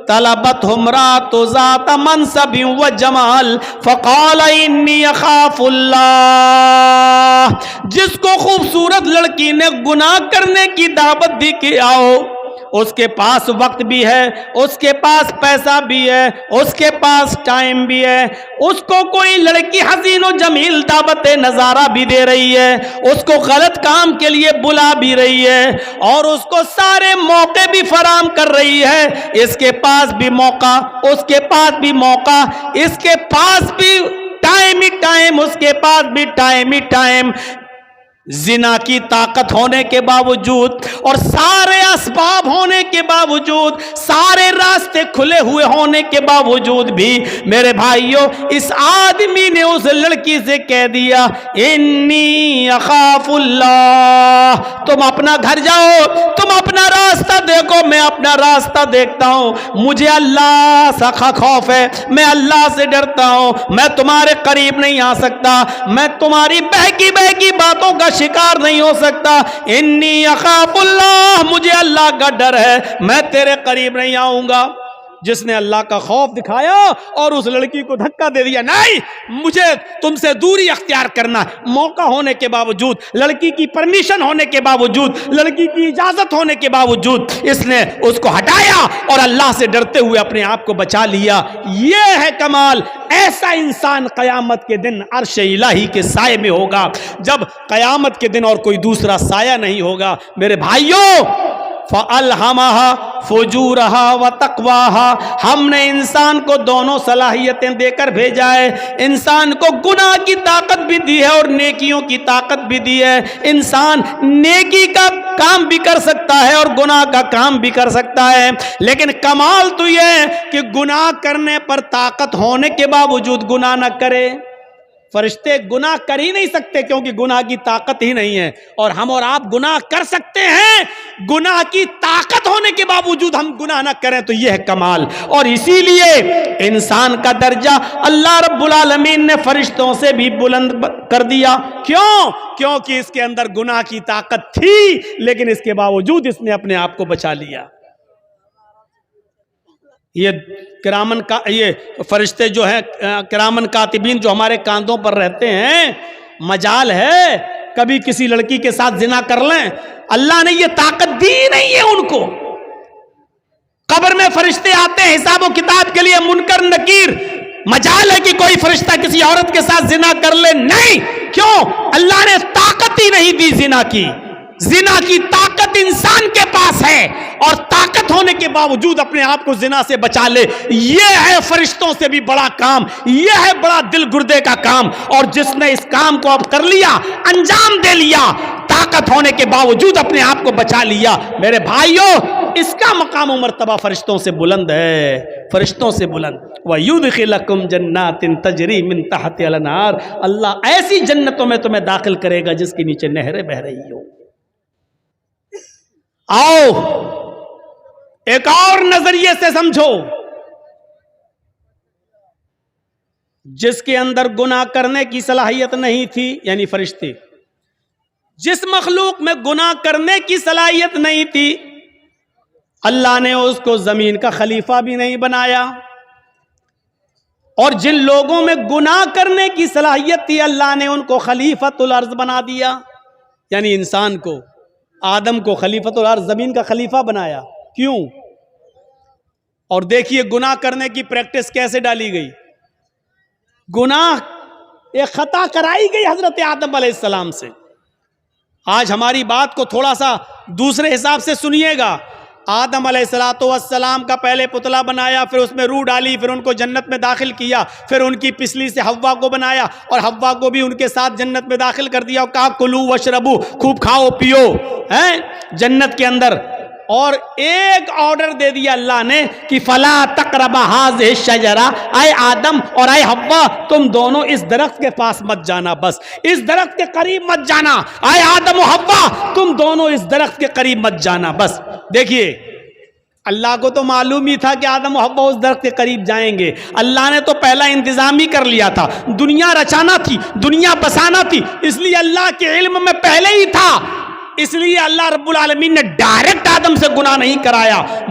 طلبته امرأة ذات منصب وجمال فقال انی اخاف اللہ. جس کو خوبصورت لڑکی نے گناہ کرنے کی دعوت دی کہ آؤ، اس کے پاس وقت بھی ہے، اس کے پاس پیسہ بھی ہے، اس کے پاس ٹائم بھی ہے، اس کو کوئی لڑکی حسین و جمیل دعوت نظارہ بھی دے رہی ہے، اس کو غلط کام کے لیے بلا بھی رہی ہے، اور اس کو سارے موقع بھی فراہم کر رہی ہے. اس کے پاس بھی موقع، اس کے پاس بھی موقع، اس کے پاس بھی ٹائم ہی ٹائم، اس کے پاس بھی ٹائم ہی ٹائم. زنا کی طاقت ہونے کے باوجود اور سارے اسباب ہونے کے باوجود، سارے راستے کھلے ہوئے ہونے کے باوجود بھی میرے بھائیوں اس آدمی نے اس لڑکی سے کہہ دیا انی اخاف اللہ. تم اپنا گھر جاؤ، تم اپنا راستہ دیکھو، میں اپنا راستہ دیکھتا ہوں. مجھے اللہ سے خوف ہے، میں اللہ سے ڈرتا ہوں، میں تمہارے قریب نہیں آ سکتا، میں تمہاری بہکی بہکی باتوں کا شکار نہیں ہو سکتا. انی اخاف اللہ، مجھے اللہ کا ڈر ہے، میں تیرے قریب نہیں آؤں گا. جس نے اللہ کا خوف دکھایا اور اس لڑکی کو دھکا دے دیا، نہیں مجھے تم سے دوری اختیار کرنا. موقع ہونے کے باوجود، لڑکی کی پرمیشن ہونے کے باوجود، لڑکی کی اجازت ہونے کے باوجود اس نے اس کو ہٹایا اور اللہ سے ڈرتے ہوئے اپنے آپ کو بچا لیا. یہ ہے کمال. ایسا انسان قیامت کے دن عرش الہی کے سائے میں ہوگا. جب قیامت کے دن اور کوئی دوسرا سایہ نہیں ہوگا. میرے بھائیوں، فَأَلْهَمَهَا فُجُورَهَا وَتَقْوَاهَا، ہم نے انسان کو دونوں صلاحیتیں دے کر بھیجا ہے. انسان کو گناہ کی طاقت بھی دی ہے اور نیکیوں کی طاقت بھی دی ہے. انسان نیکی کا کام بھی کر سکتا ہے اور گناہ کا کام بھی کر سکتا ہے، لیکن کمال تو یہ ہے کہ گناہ کرنے پر طاقت ہونے کے باوجود گناہ نہ کرے. فرشتے گناہ کر ہی نہیں سکتے کیونکہ گناہ کی طاقت ہی نہیں ہے، اور ہم اور آپ گناہ کر سکتے ہیں. گناہ کی طاقت ہونے کے باوجود ہم گناہ نہ کریں تو یہ ہے کمال. اور اسی لیے انسان کا درجہ اللہ رب العالمین نے فرشتوں سے بھی بلند کر دیا. کیوں؟ کیونکہ اس کے اندر گناہ کی طاقت تھی، لیکن اس کے باوجود اس نے اپنے آپ کو بچا لیا. یہ کرامن کا یہ فرشتے جو ہیں کرامن کاتبین جو ہمارے کاندھوں پر رہتے ہیں، مجال ہے کبھی کسی لڑکی کے ساتھ زنا کر لیں. اللہ نے یہ طاقت دی نہیں ہے ان کو. قبر میں فرشتے آتے ہیں حساب و کتاب کے لیے، منکر نکیر. مجال ہے کہ کوئی فرشتہ کسی عورت کے ساتھ زنا کر لے؟ نہیں. کیوں؟ اللہ نے طاقت ہی نہیں دی زنا کی. زنا کی طاقت انسان کے پاس ہے، اور طاقت ہونے کے باوجود اپنے آپ کو زنا سے بچا لے. یہ ہے فرشتوں سے بھی بڑا کام، یہ ہے بڑا دل گردے کا کام. اور جس نے اس کام کو اب کر لیا، انجام دے لیا، طاقت ہونے کے باوجود اپنے آپ کو بچا لیا، میرے بھائیوں اس کا مقام و مرتبہ فرشتوں سے بلند ہے، فرشتوں سے بلند. وَيُدْخِلَكُمْ جَنَّاتٍ تَجْرِي مِن تَحْتِهَا الْأَنْهَارُ، اللہ ایسی جنتوں میں تمہیں داخل کرے گا جس کے نیچے نہریں بہہ رہی ہوں. آؤ ایک اور نظریے سے سمجھو. جس کے اندر گناہ کرنے کی صلاحیت نہیں تھی، یعنی فرشتے، جس مخلوق میں گناہ کرنے کی صلاحیت نہیں تھی، اللہ نے اس کو زمین کا خلیفہ بھی نہیں بنایا. اور جن لوگوں میں گناہ کرنے کی صلاحیت تھی، اللہ نے ان کو خلیفۃ الارض بنا دیا. یعنی انسان کو، آدم کو خلیفۃ الارض، زمین کا خلیفہ بنایا. کیوں؟ اور دیکھیے گناہ کرنے کی پریکٹس کیسے ڈالی گئی. گناہ ایک خطا کرائی گئی حضرت آدم علیہ السلام سے. آج ہماری بات کو تھوڑا سا دوسرے حساب سے سنیے گا. آدم علیہ السلام کا پہلے پتلا بنایا، پھر اس میں روح ڈالی، پھر ان کو جنت میں داخل کیا، پھر ان کی پسلی سے حوا کو بنایا اور حوا کو بھی ان کے ساتھ جنت میں داخل کر دیا اور کہا کلو وشربو، خوب کھاؤ پیو ہیں جنت کے اندر. اور ایک آرڈر دے دیا اللہ نے کہ فلا تقربا ہذہ الشجرہ، اے آدم اور اے حوا تم دونوں اس درخت کے پاس مت جانا، بس اس درخت کے قریب مت جانا. اے آدم و حوا تم دونوں اس درخت کے قریب مت جانا بس. دیکھیے اللہ کو تو معلوم ہی تھا کہ آدم و حوا اس درخت کے قریب جائیں گے. اللہ نے تو پہلا انتظام ہی کر لیا تھا. دنیا رچانا تھی، دنیا بسانا تھی، اس لیے اللہ کے علم میں پہلے ہی تھا. اس لیے اللہ رب العالمین نے ڈائریکٹ آدم سے گناہ نہیں کرایا،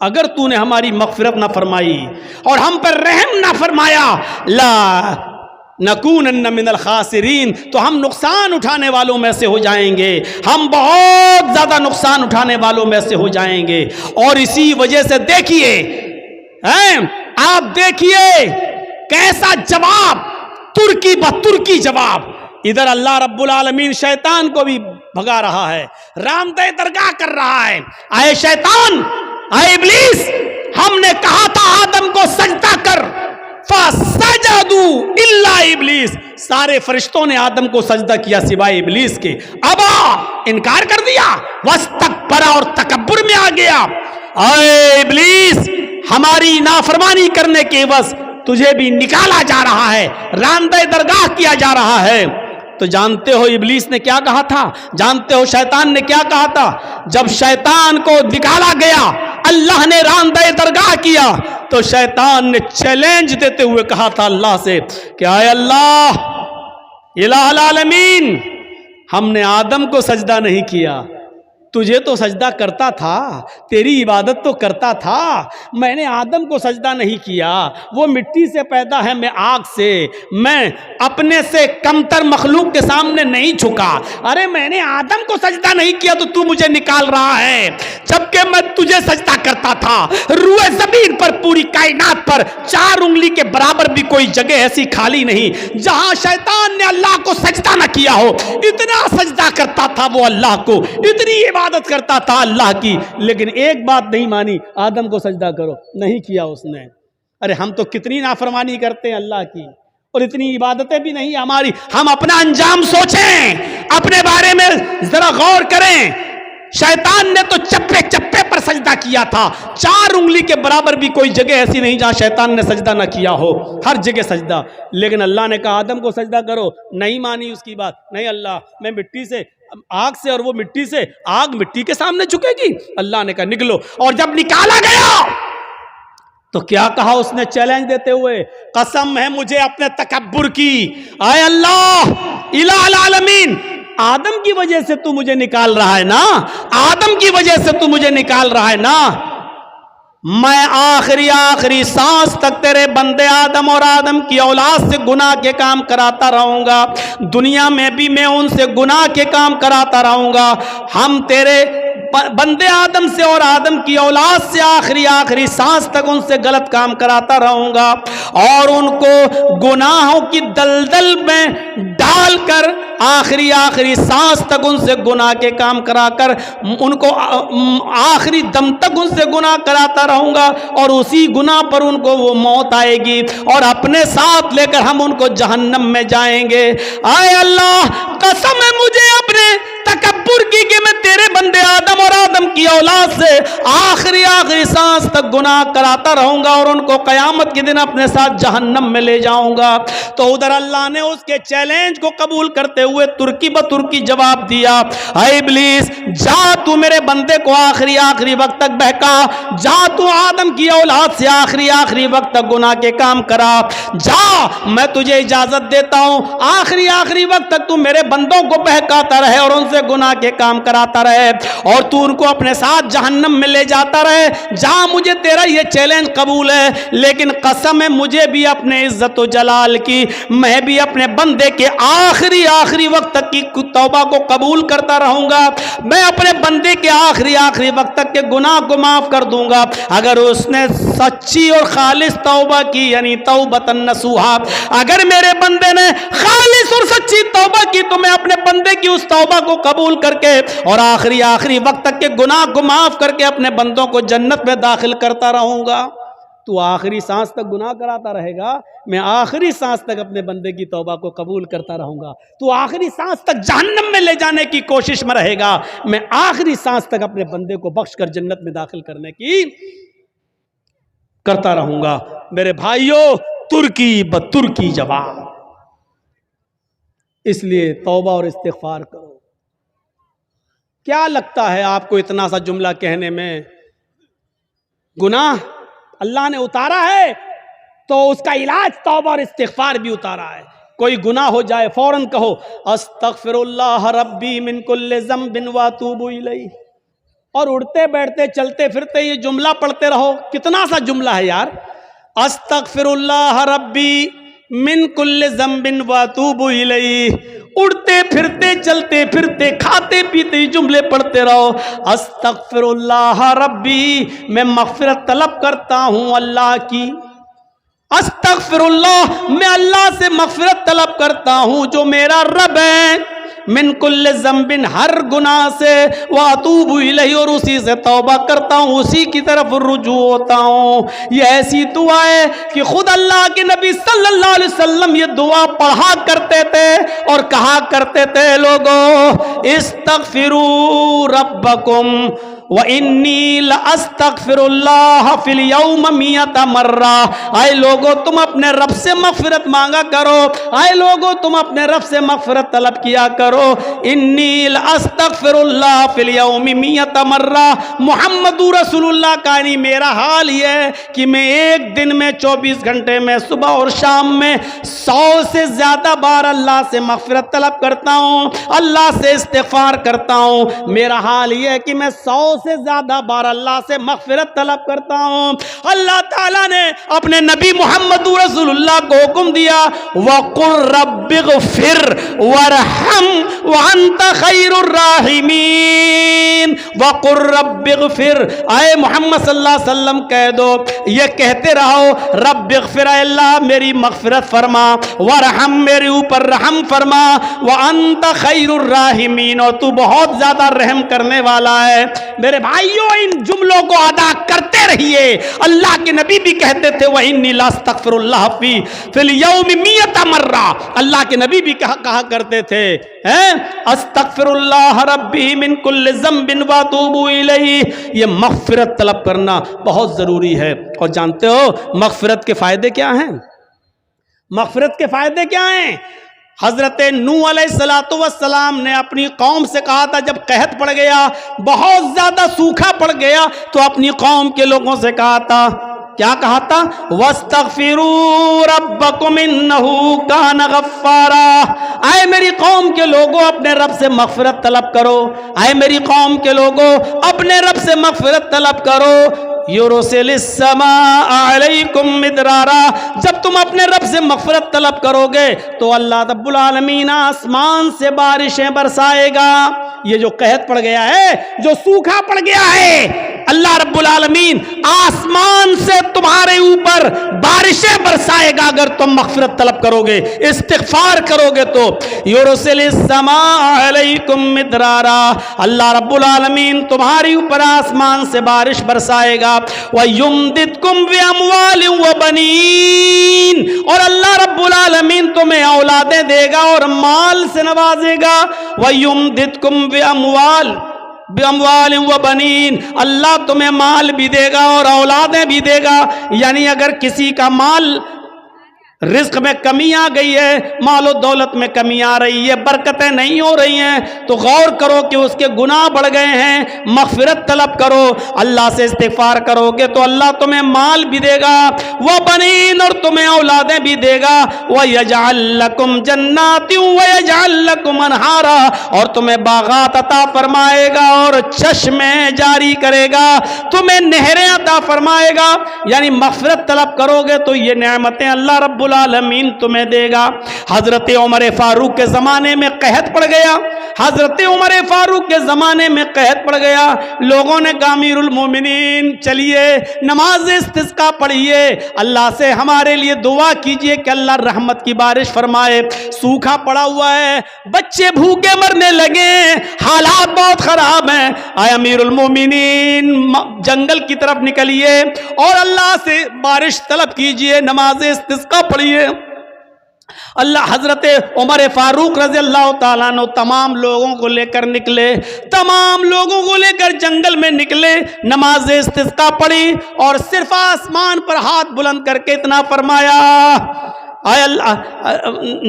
اگر تو نے ہماری مغفرت نہ فرمائی اور ہم پر رحم نہ فرمایا، لا نکونن من الخاسرین، تو ہم نقصان اٹھانے والوں میں سے ہو جائیں گے، ہم بہت زیادہ نقصان اٹھانے والوں میں سے ہو جائیں گے۔ اور اسی وجہ سے دیکھیے، آپ دیکھیے کیسا جواب، ترکی بترکی جواب۔ ادھر اللہ رب العالمین شیطان کو بھی بھگا رہا ہے، رامدہ درگاہ کر رہا ہے، اے شیطان، اے ابلیس، ہم نے کہا تھا آدم کو سجدہ کر، فَسَجَدُوا إِلَّا ابلیس، سارے فرشتوں نے آدم کو سجدہ کیا سوائے ابلیس کے، ابا، انکار کر دیا، وَاسْتَكْبَرَ، اور تکبر میں آ گیا۔ اے ابلیس، ہماری نافرمانی کرنے کے عوض تجھے بھی نکالا جا رہا ہے، راندہ درگاہ کیا جا رہا ہے۔ تو جانتے ہو ابلیس نے کیا کہا تھا؟ جانتے ہو شیطان نے کیا کہا تھا؟ جب شیطان کو نکالا گیا، اللہ نے راندہ درگاہ کیا، تو شیطان نے چیلنج دیتے ہوئے کہا تھا اللہ سے کہ اے اللہ، الہ العالمین، ہم نے آدم کو سجدہ نہیں کیا، تجھے تو سجدہ کرتا تھا، تیری عبادت تو کرتا تھا، میں نے آدم کو سجدہ نہیں کیا، وہ مٹی سے پیدا ہے، میں آگ سے، میں اپنے سے کمتر مخلوق کے سامنے نہیں جھکا، ارے میں نے آدم کو سجدہ نہیں کیا تو مجھے نکال رہا ہے، جبکہ میں تجھے سجدہ کرتا تھا۔ روئے زمین پر، پوری کائنات پر 4 انگلی کے برابر بھی کوئی جگہ ایسی خالی نہیں جہاں شیطان نے اللہ کو سجدہ نہ کیا ہو، اتنا سجدہ کرتا تھا وہ اللہ کو، اتنی عبادت کرتا تھا اللہ کی، لیکن ایک بات نہیں مانی، آدم کو سجدہ کرو، نہیں کیا اس نے۔ ارے ہم تو کتنی نافرمانی کرتے ہیں اللہ کی، اور اتنی عبادتیں بھی نہیں ہماری۔ ہم اپنا انجام سوچیں، اپنے بارے میں ذرا غور کریں۔ شیطان نے تو چپے چپے پر سجدہ کیا تھا، 4 انگلی کے برابر بھی کوئی جگہ ایسی نہیں جہاں شیطان نے سجدہ نہ کیا ہو، ہر جگہ سجدہ۔ لیکن اللہ نے کہا آدم کو سجدہ کرو، نہیں مانی اس کی بات، نہیں اللہ، میں مٹی سے، آگ سے، اور وہ مٹی سے، آگ مٹی کے سامنے جھکے گی؟ اللہ نے کہا نکلو۔ اور جب نکالا گیا تو کیا کہا اس نے چیلنج دیتے ہوئے؟ قسم ہے مجھے اپنے تکبر کی، اے اللہ الہ العالمین، آدم کی وجہ سے تو مجھے نکال رہا ہے نا، آدم کی وجہ سے تو مجھے نکال رہا ہے نا، میں آخری سانس تک تیرے بندے آدم اور آدم کی اولاد سے گناہ کے کام کراتا رہوں گا، دنیا میں بھی میں ان سے گناہ کے کام کراتا رہوں گا، ہم تیرے بندے آدم سے اور آدم کی اولاد سے آخری سانس تک ان سے غلط کام کراتا رہوں گا، اور ان کو گناہوں کی دلدل میں ڈال کر آخری سانس تک ان سے گناہ کے کام کرا کر ان کو آخری دم تک ان سے گناہ کراتا رہوں گا، اور اسی گناہ پر ان کو وہ موت آئے گی، اور اپنے ساتھ لے کر ہم ان کو جہنم میں جائیں گے۔ اے اللہ، قسم ہے مجھے اپنے تکبر کی کہ میں تیرے بندے آدم اور آدم کی اولاد سے آخری سانس تک گناہ کراتا رہوں گا، اور ان کو قیامت کے دن اپنے ساتھ جہنم میں لے جاؤں گا۔ تو ادھر اللہ نے اس کے چیلنج کو قبول کرتے ہوئے ترکی بترکی جواب دیا، اے ابلیس، جا تو میرے بندے کو آخری وقت تک بہکا، جا تو آدم کی اولاد سے آخری وقت تک گناہ کے کام کرا، جا، میں تجھے اجازت دیتا ہوں، آخری وقت تک تو میرے بندوں کو بہکاتا رہے اور ان سے گناہ کے کام کراتا رہے، اور تو ان کو اپنے ساتھ جہنم میں لے جاتا رہے، جہاں مجھے تیرا یہ چیلنج قبول ہے، لیکن قسم ہے مجھے بھی اپنے عزت و جلال کی، میں بھی اپنے بندے کے آخری وقت تک کی توبہ کو قبول کرتا رہوں گا، میں اپنے بندے کے آخری وقت تک کے گناہ کو معاف کر دوں گا، اگر اس نے سچی اور خالص توبہ کی، یعنی توبۃ نصوحا، اگر میرے بندے نے خالص اور سچی توبہ کی تو میں اپنے بندے کی اس توبہ کو قبول کر کے اور آخری وقت تک کے گناہ کو معاف کر کے اپنے بندوں کو جنت میں داخل کرتا رہوں گا۔ تو آخری سانس تک گناہ کراتا رہے گا، میں آخری سانس تک اپنے بندے کی توبہ کو قبول کرتا رہوں گا، تو آخری سانس تک جہنم میں لے جانے کی کوشش میں رہے گا، میں آخری سانس تک اپنے بندے کو بخش کر جنت میں داخل کرنے کی کرتا رہوں گا۔ میرے بھائیوں، ترکی بترکی جواب، اس لیے توبہ اور استغفار کرو۔ کیا لگتا ہے آپ کو اتنا سا جملہ کہنے میں؟ گناہ اللہ نے اتارا ہے تو اس کا علاج توبہ اور استغفار بھی اتارا ہے۔ کوئی گناہ ہو جائے فوراً کہو استغفر اللہ ربی من کل ذنب واتوب الیہ، اور اڑتے بیٹھتے چلتے پھرتے یہ جملہ پڑھتے رہو. کتنا سا جملہ ہے یار. استغفر اللہ ربی من کل ذنب واتوب الیہ. اڑتے پھرتے چلتے پھرتے کھاتے پیتے جملے پڑھتے رہو. استغفر اللہ ربی، میں مغفرت طلب کرتا ہوں اللہ کی. استغفر اللہ، میں اللہ سے مغفرت طلب کرتا ہوں جو میرا رب ہے. من کل ذنب، ہر گناہ سے. واتوب الیہ، اور اسی سے توبہ کرتا ہوں، اسی کی طرف رجوع ہوتا ہوں. یہ ایسی دعا ہے کہ خود اللہ کے نبی صلی اللہ علیہ وسلم یہ دعا پڑھا کرتے تھے اور کہا کرتے تھے لوگوں استغفروا ربکم وَإِنِّي لَأَسْتَغْفِرُ اللَّهَ فِي الْيَوْمِ 100 مرہ. آئے لوگو تم اپنے رب سے مغفرت مانگا کرو. آئے لوگو تم اپنے رب سے مغفرت طلب کیا کرو. اِنِّي لَأَسْتَغْفِرُ اللَّهَ فِي الْيَوْمِ 100 مرہ. محمد رسول اللہ کا نہیں، میرا حال یہ ہے کہ میں ایک دن میں 24 گھنٹے میں صبح اور شام میں 100 سے زیادہ بار اللہ سے مغفرت طلب کرتا ہوں، اللہ سے استغفار کرتا ہوں. میرا حال یہ ہے کہ میں 100 سے زیادہ بار اللہ سے مغفرت طلب کرتا ہوں. اللہ تعالیٰ نے اپنے نبی محمد رسول اللہ کو حکم دیا وَقُلْ رَبِّ اغْفِرْ وَارْحَمْ وَأَنْتَ خَيْرُ الرَّاحِمِينَ. وَقُلْ رَبِّ اغْفِرْ، اے محمد صلی اللہ علیہ وسلم کہہ دو، یہ کہتے رہو رب اغفر، اے اللہ میری مغفرت فرما، وارحم میرے اوپر رحم فرما، وَأَنْتَ خَيْرُ الرَّاحِمِينَ، اور تو بہت زیادہ رحم کرنے والا ہے. میرے بھائیوں ان جملوں کو ادا کرتے رہیے. اللہ کے نبی بھی کہتے تھے وَإِنِّي لَأَسْتَغْفِرُ اللَّهَ فِي الْيَوْمِ 100 مرہ. اللہ کے نبی بھی کہا کرتے تھے استغفر اللہ ربی من کل ذنب واتوب الیہ. یہ مغفرت طلب کرنا بہت ضروری ہے. اور جانتے ہو مغفرت کے فائدے کیا ہیں؟ مغفرت کے فائدے کیا ہیں؟ حضرت نوح علیہ السلام نے اپنی قوم سے کہا تھا جب قحط پڑ گیا، بہت زیادہ سوکھا پڑ گیا، تو اپنی قوم کے لوگوں سے کہا تھا، کیا کہا تھا؟ وَاسْتَغْفِرُوا رَبَّكُمْ إِنَّهُ كَانَ غَفَّارًا. اے میری قوم کے لوگوں اپنے رب سے مغفرت طلب کرو. اے میری قوم کے لوگوں اپنے رب سے مغفرت طلب کرو. یُرْسِلِ السَّمَاءَ عَلَيْكُمْ مِدْرَارًا. جب تم اپنے رب سے مغفرت طلب کرو گے تو اللہ رب العالمین آسمان سے بارشیں برسائے گا. یہ جو قحط پڑ گیا ہے، جو سوکھا پڑ گیا ہے، اللہ رب العالمین آسمان سے تمہارے اوپر بارشیں برسائے گا اگر تم مغفرت طلب کرو گے، استغفار کرو گے تو. یُرْسِلِ السَّمَاءَ عَلَيْكُمْ مِدْرَارًا. اللہ رب العالمین تمہاری اوپر آسمان سے بارش برسائے گا. وَيُمْدِدْكُمْ بِأَمْوَالٍ وَبَنِينَ. اور اللہ رب العالمین تمہیں اولادیں دے گا اور مال سے نوازے گا. وَيُمْدِدْكُمْ بِأَمْوَالٍ وَبَنِينَ. اللہ تمہیں مال بھی دے گا اور اولادیں بھی دے گا. یعنی اگر کسی کا مال رزق میں کمی آ گئی ہے، مال و دولت میں کمی آ رہی ہے، برکتیں نہیں ہو رہی ہیں، تو غور کرو کہ اس کے گناہ بڑھ گئے ہیں، مغفرت طلب کرو، اللہ سے استغفار کرو گے تو اللہ تمہیں مال بھی دے گا، وَبَنِينَ، اور تمہیں اولادیں بھی دے گا، وَيَجْعَلْ لَكُمْ جَنَّاتٍ وَيَجْعَلْ لَكُمْ أَنْهَارًا، اور تمہیں باغات عطا فرمائے گا اور چشمے جاری کرے گا، تمہیں نہریں عطا فرمائے گا. یعنی مغفرت طلب کرو گے تو یہ نعمتیں اللہ رب العالمین تمہیں دے گا. حضرت عمر فاروق کے زمانے میں قحط پڑ گیا. حضرت عمر فاروق کے زمانے میں قحط پڑ گیا. لوگوں نے کہا امیر المومنین چلیے نماز استسقا پڑھیے، اللہ سے ہمارے لیے دعا کیجئے کہ اللہ رحمت کی بارش فرمائے. سوکھا پڑا ہوا ہے، بچے بھوکے مرنے لگے، حالات بہت خراب ہیں. اے امیر المومنین جنگل کی طرف نکلیے اور اللہ سے بارش طلب کیجئے، نماز استسقا پڑھیے. اللہ حضرت عمر فاروق رضی اللہ تعالیٰ عنہ تمام لوگوں کو لے کر نکلے، تمام لوگوں کو لے کر جنگل میں نکلے، نماز استسقا پڑھی اور صرف آسمان پر ہاتھ بلند کر کے اتنا فرمایا اے اللہ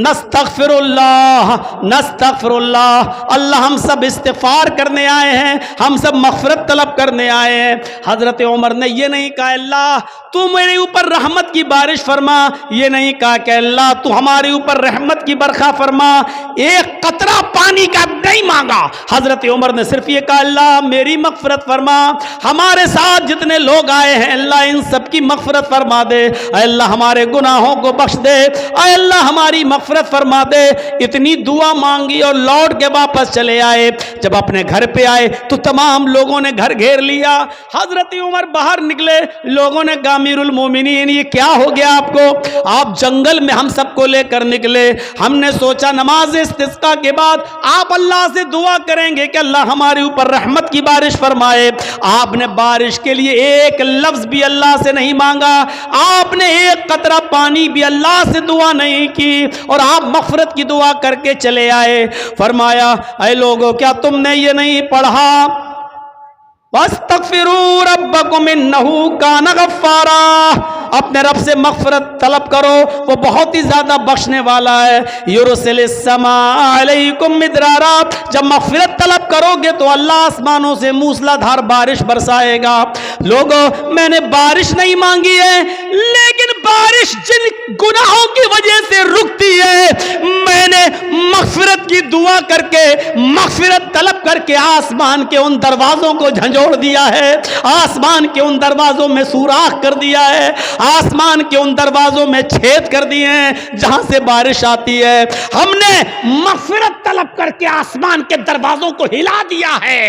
نستغفراللہ نستغفراللہ، اللہ ہم سب استغفار کرنے آئے ہیں، ہم سب مغفرت طلب کرنے آئے ہیں۔ حضرت عمر نے یہ نہیں کہا اللہ تو میرے اوپر رحمت کی بارش فرما، یہ نہیں کہا کہ اللہ تو ہمارے اوپر رحمت کی برکھا فرما، ایک قطرہ پانی کا نہیں مانگا۔ حضرت عمر نے صرف یہ کہا اللہ میری مغفرت فرما، ہمارے ساتھ جتنے لوگ آئے ہیں اللہ ان سب کی مغفرت فرما دے، اے اللہ ہمارے گناہوں کو بخش دے، اے اللہ ہماری مغفرت فرما دے۔ اتنی دعا مانگی اور لوٹ کے واپس چلے آئے۔ جب اپنے گھر پہ آئے تو تمام لوگوں نے گھر گھیر لیا۔ حضرت عمر باہر نکلے، لوگوں نے کہا امیر المومنین یہ کیا ہو گیا آپ کو؟ آپ جنگل میں ہم سب کو لے کر نکلے، ہم نے سوچا نماز استسقاء کے بعد آپ اللہ سے دعا کریں گے کہ اللہ ہمارے اوپر رحمت کی بارش فرمائے۔ آپ نے بارش کے لیے ایک لفظ بھی اللہ سے نہیں مانگا، آپ نے ایک قطرہ پانی بھی اللہ سے دعا نہیں کی، اور آپ مغفرت کی دعا کر کے چلے آئے۔ فرمایا اے لوگوں کیا تم نے یہ نہیں پڑھا وَاسْتَغْفِرُوا رَبَّكُمْ إِنَّهُ كَانَ غَفَّارًا، اپنے رب سے مغفرت طلب کرو، وہ بہت ہی زیادہ بخشنے والا ہے۔ يُرْسِلِ السَّمَاءَ عَلَيْكُمْ مِدْرَارًا، جب مغفرت طلب کرو گے تو اللہ آسمانوں سے موسلا دھار بارش برسائے گا۔ لوگوں میں نے بارش نہیں مانگی ہے، لیکن بارش جن گناہوں کی وجہ سے رکتی ہے میں نے مغفرت کی دعا کر کے مغفرت طلب کر کے آسمان کے ان دروازوں کو جھنجھوڑ دیا ہے، آسمان کے ان دروازوں میں سوراخ کر دیا ہے، آسمان کے ان دروازوں میں چھید کر دیے ہیں جہاں سے بارش آتی ہے۔ ہم نے مغفرت طلب کر کے آسمان کے دروازوں کو ہلا دیا ہے،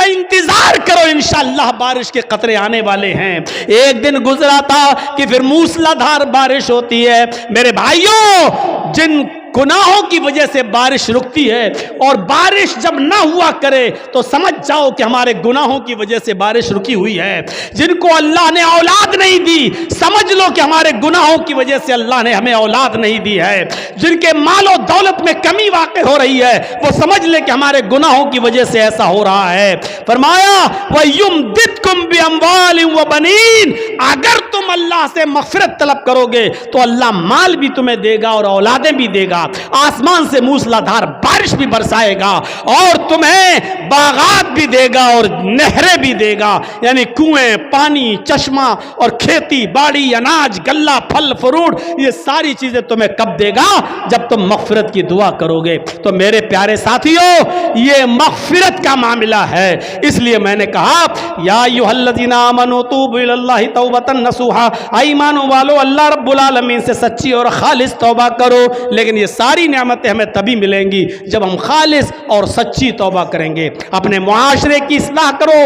انتظار کرو انشاءاللہ بارش کے قطرے آنے والے ہیں۔ ایک دن گزرا تھا کہ پھر موسلا دھار بارش ہوتی ہے۔ میرے بھائیوں جن گناہوں کی وجہ سے بارش رکتی ہے، اور بارش جب نہ ہوا کرے تو سمجھ جاؤ کہ ہمارے گناہوں کی وجہ سے بارش رکی ہوئی ہے۔ جن کو اللہ نے اولاد نہیں دی سمجھ لو کہ ہمارے گناہوں کی وجہ سے اللہ نے ہمیں اولاد نہیں دی ہے۔ جن کے مال و دولت میں کمی واقع ہو رہی ہے وہ سمجھ لے کہ ہمارے گناہوں کی وجہ سے ایسا ہو رہا ہے۔ فرمایا وَيُمْدِدْكُمْ بِأَمْوَالٍ وَبَنِينَ، اگر تم اللہ سے مغفرت طلب کرو گے تو اللہ مال بھی تمہیں دے گا اور اولادیں بھی دے گا، آسمان سے موسلا دھار بارش بھی برسائے گا، اور تمہیں باغات بھی دے گا اور نہریں بھی دے گا، یعنی کنویں، پانی، چشمہ، اور کھیتی باڑی، اناج، غلہ، پھل فروٹ، یہ ساری چیزیں تمہیں کب دے گا؟ جب تم مغفرت کی دعا کرو گے۔ تو میرے پیارے ساتھیوں یہ مغفرت کا معاملہ ہے، اس لیے میں نے کہا یا ایھا الذین آمنوا توبوا الی اللہ توبۃ نصوحا، ایمان والو اللہ رب العالمین سے سچی اور خالص توبہ کرو۔ لیکن یہ ساری نعمتیں ہمیں تبھی ملیں گی جب ہم خالص اور سچی توبہ کریں گے۔ اپنے معاشرے کی اصلاح کرو،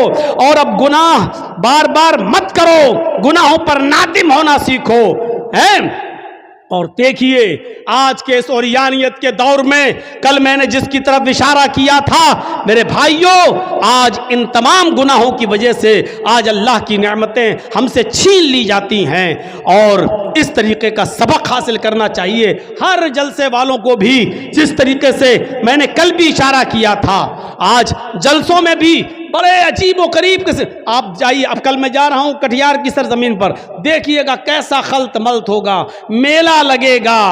اور اب گناہ بار بار مت کرو، گناہوں پر نادم ہونا سیکھو۔ اور دیکھیے آج کے اس اوریانیت کے دور میں کل میں نے جس کی طرف اشارہ کیا تھا میرے بھائیوں، آج ان تمام گناہوں کی وجہ سے آج اللہ کی نعمتیں ہم سے چھین لی جاتی ہیں، اور اس طریقے کا سبق حاصل کرنا چاہیے ہر جلسے والوں کو بھی، جس طریقے سے میں نے کل بھی اشارہ کیا تھا۔ آج جلسوں میں بھی بڑے عجیب و غریب قسم، آپ جائیے، اب کل میں جا رہا ہوں کٹیہار کی سرزمین پر، دیکھیے گا کیسا خلط ملط ہوگا، میلہ لگے گا،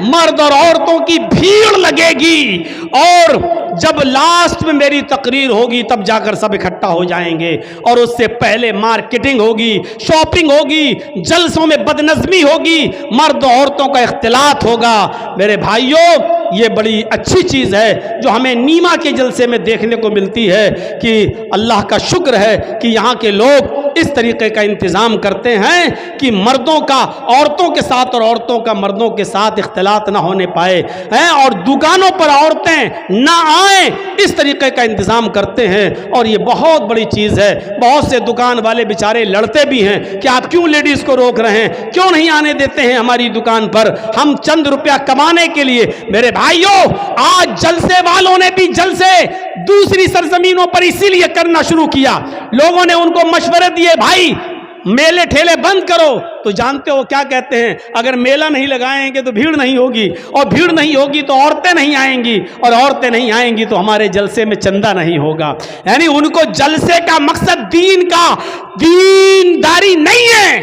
مرد اور عورتوں کی بھیڑ لگے گی، اور جب لاسٹ میں میری تقریر ہوگی تب جا کر سب اکٹھا ہو جائیں گے، اور اس سے پہلے مارکیٹنگ ہوگی، شاپنگ ہوگی، جلسوں میں بدنظمی ہوگی، مرد و عورتوں کا اختلاط ہوگا۔ میرے بھائیوں یہ بڑی اچھی چیز ہے جو ہمیں نیما کے جلسے میں دیکھنے کو ملتی ہے، کہ اللہ کا شکر ہے کہ یہاں کے لوگ اس طریقے کا انتظام کرتے ہیں کہ مردوں کا عورتوں کے ساتھ اور عورتوں کا مردوں کے ساتھ اختلاط نہ ہونے پائے ہیں، اور دکانوں پر عورتیں نہ آئیں اس طریقے کا انتظام کرتے ہیں، اور یہ بہت بڑی چیز ہے۔ بہت سے دکان والے بیچارے لڑتے بھی ہیں کہ آپ کیوں لیڈیز کو روک رہے ہیں، کیوں نہیں آنے دیتے ہیں ہماری دکان پر، ہم چند روپیہ کمانے کے لیے۔ میرے بھائیوں آج جلسے والوں نے بھی جلسے دوسری سرزمینوں پر اسی لیے کرنا شروع کیا، لوگوں نے ان کو مشورے دیے بھائی میلے ٹھیلے بند کرو، تو جانتے ہو کیا کہتے ہیں، اگر میلہ نہیں لگائیں گے تو بھیڑ نہیں ہوگی، اور بھیڑ نہیں ہوگی تو عورتیں نہیں آئیں گی، اور عورتیں نہیں آئیں گی تو ہمارے جلسے میں چندہ نہیں ہوگا۔ یعنی ان کو جلسے کا مقصد دین کا دینداری نہیں ہے،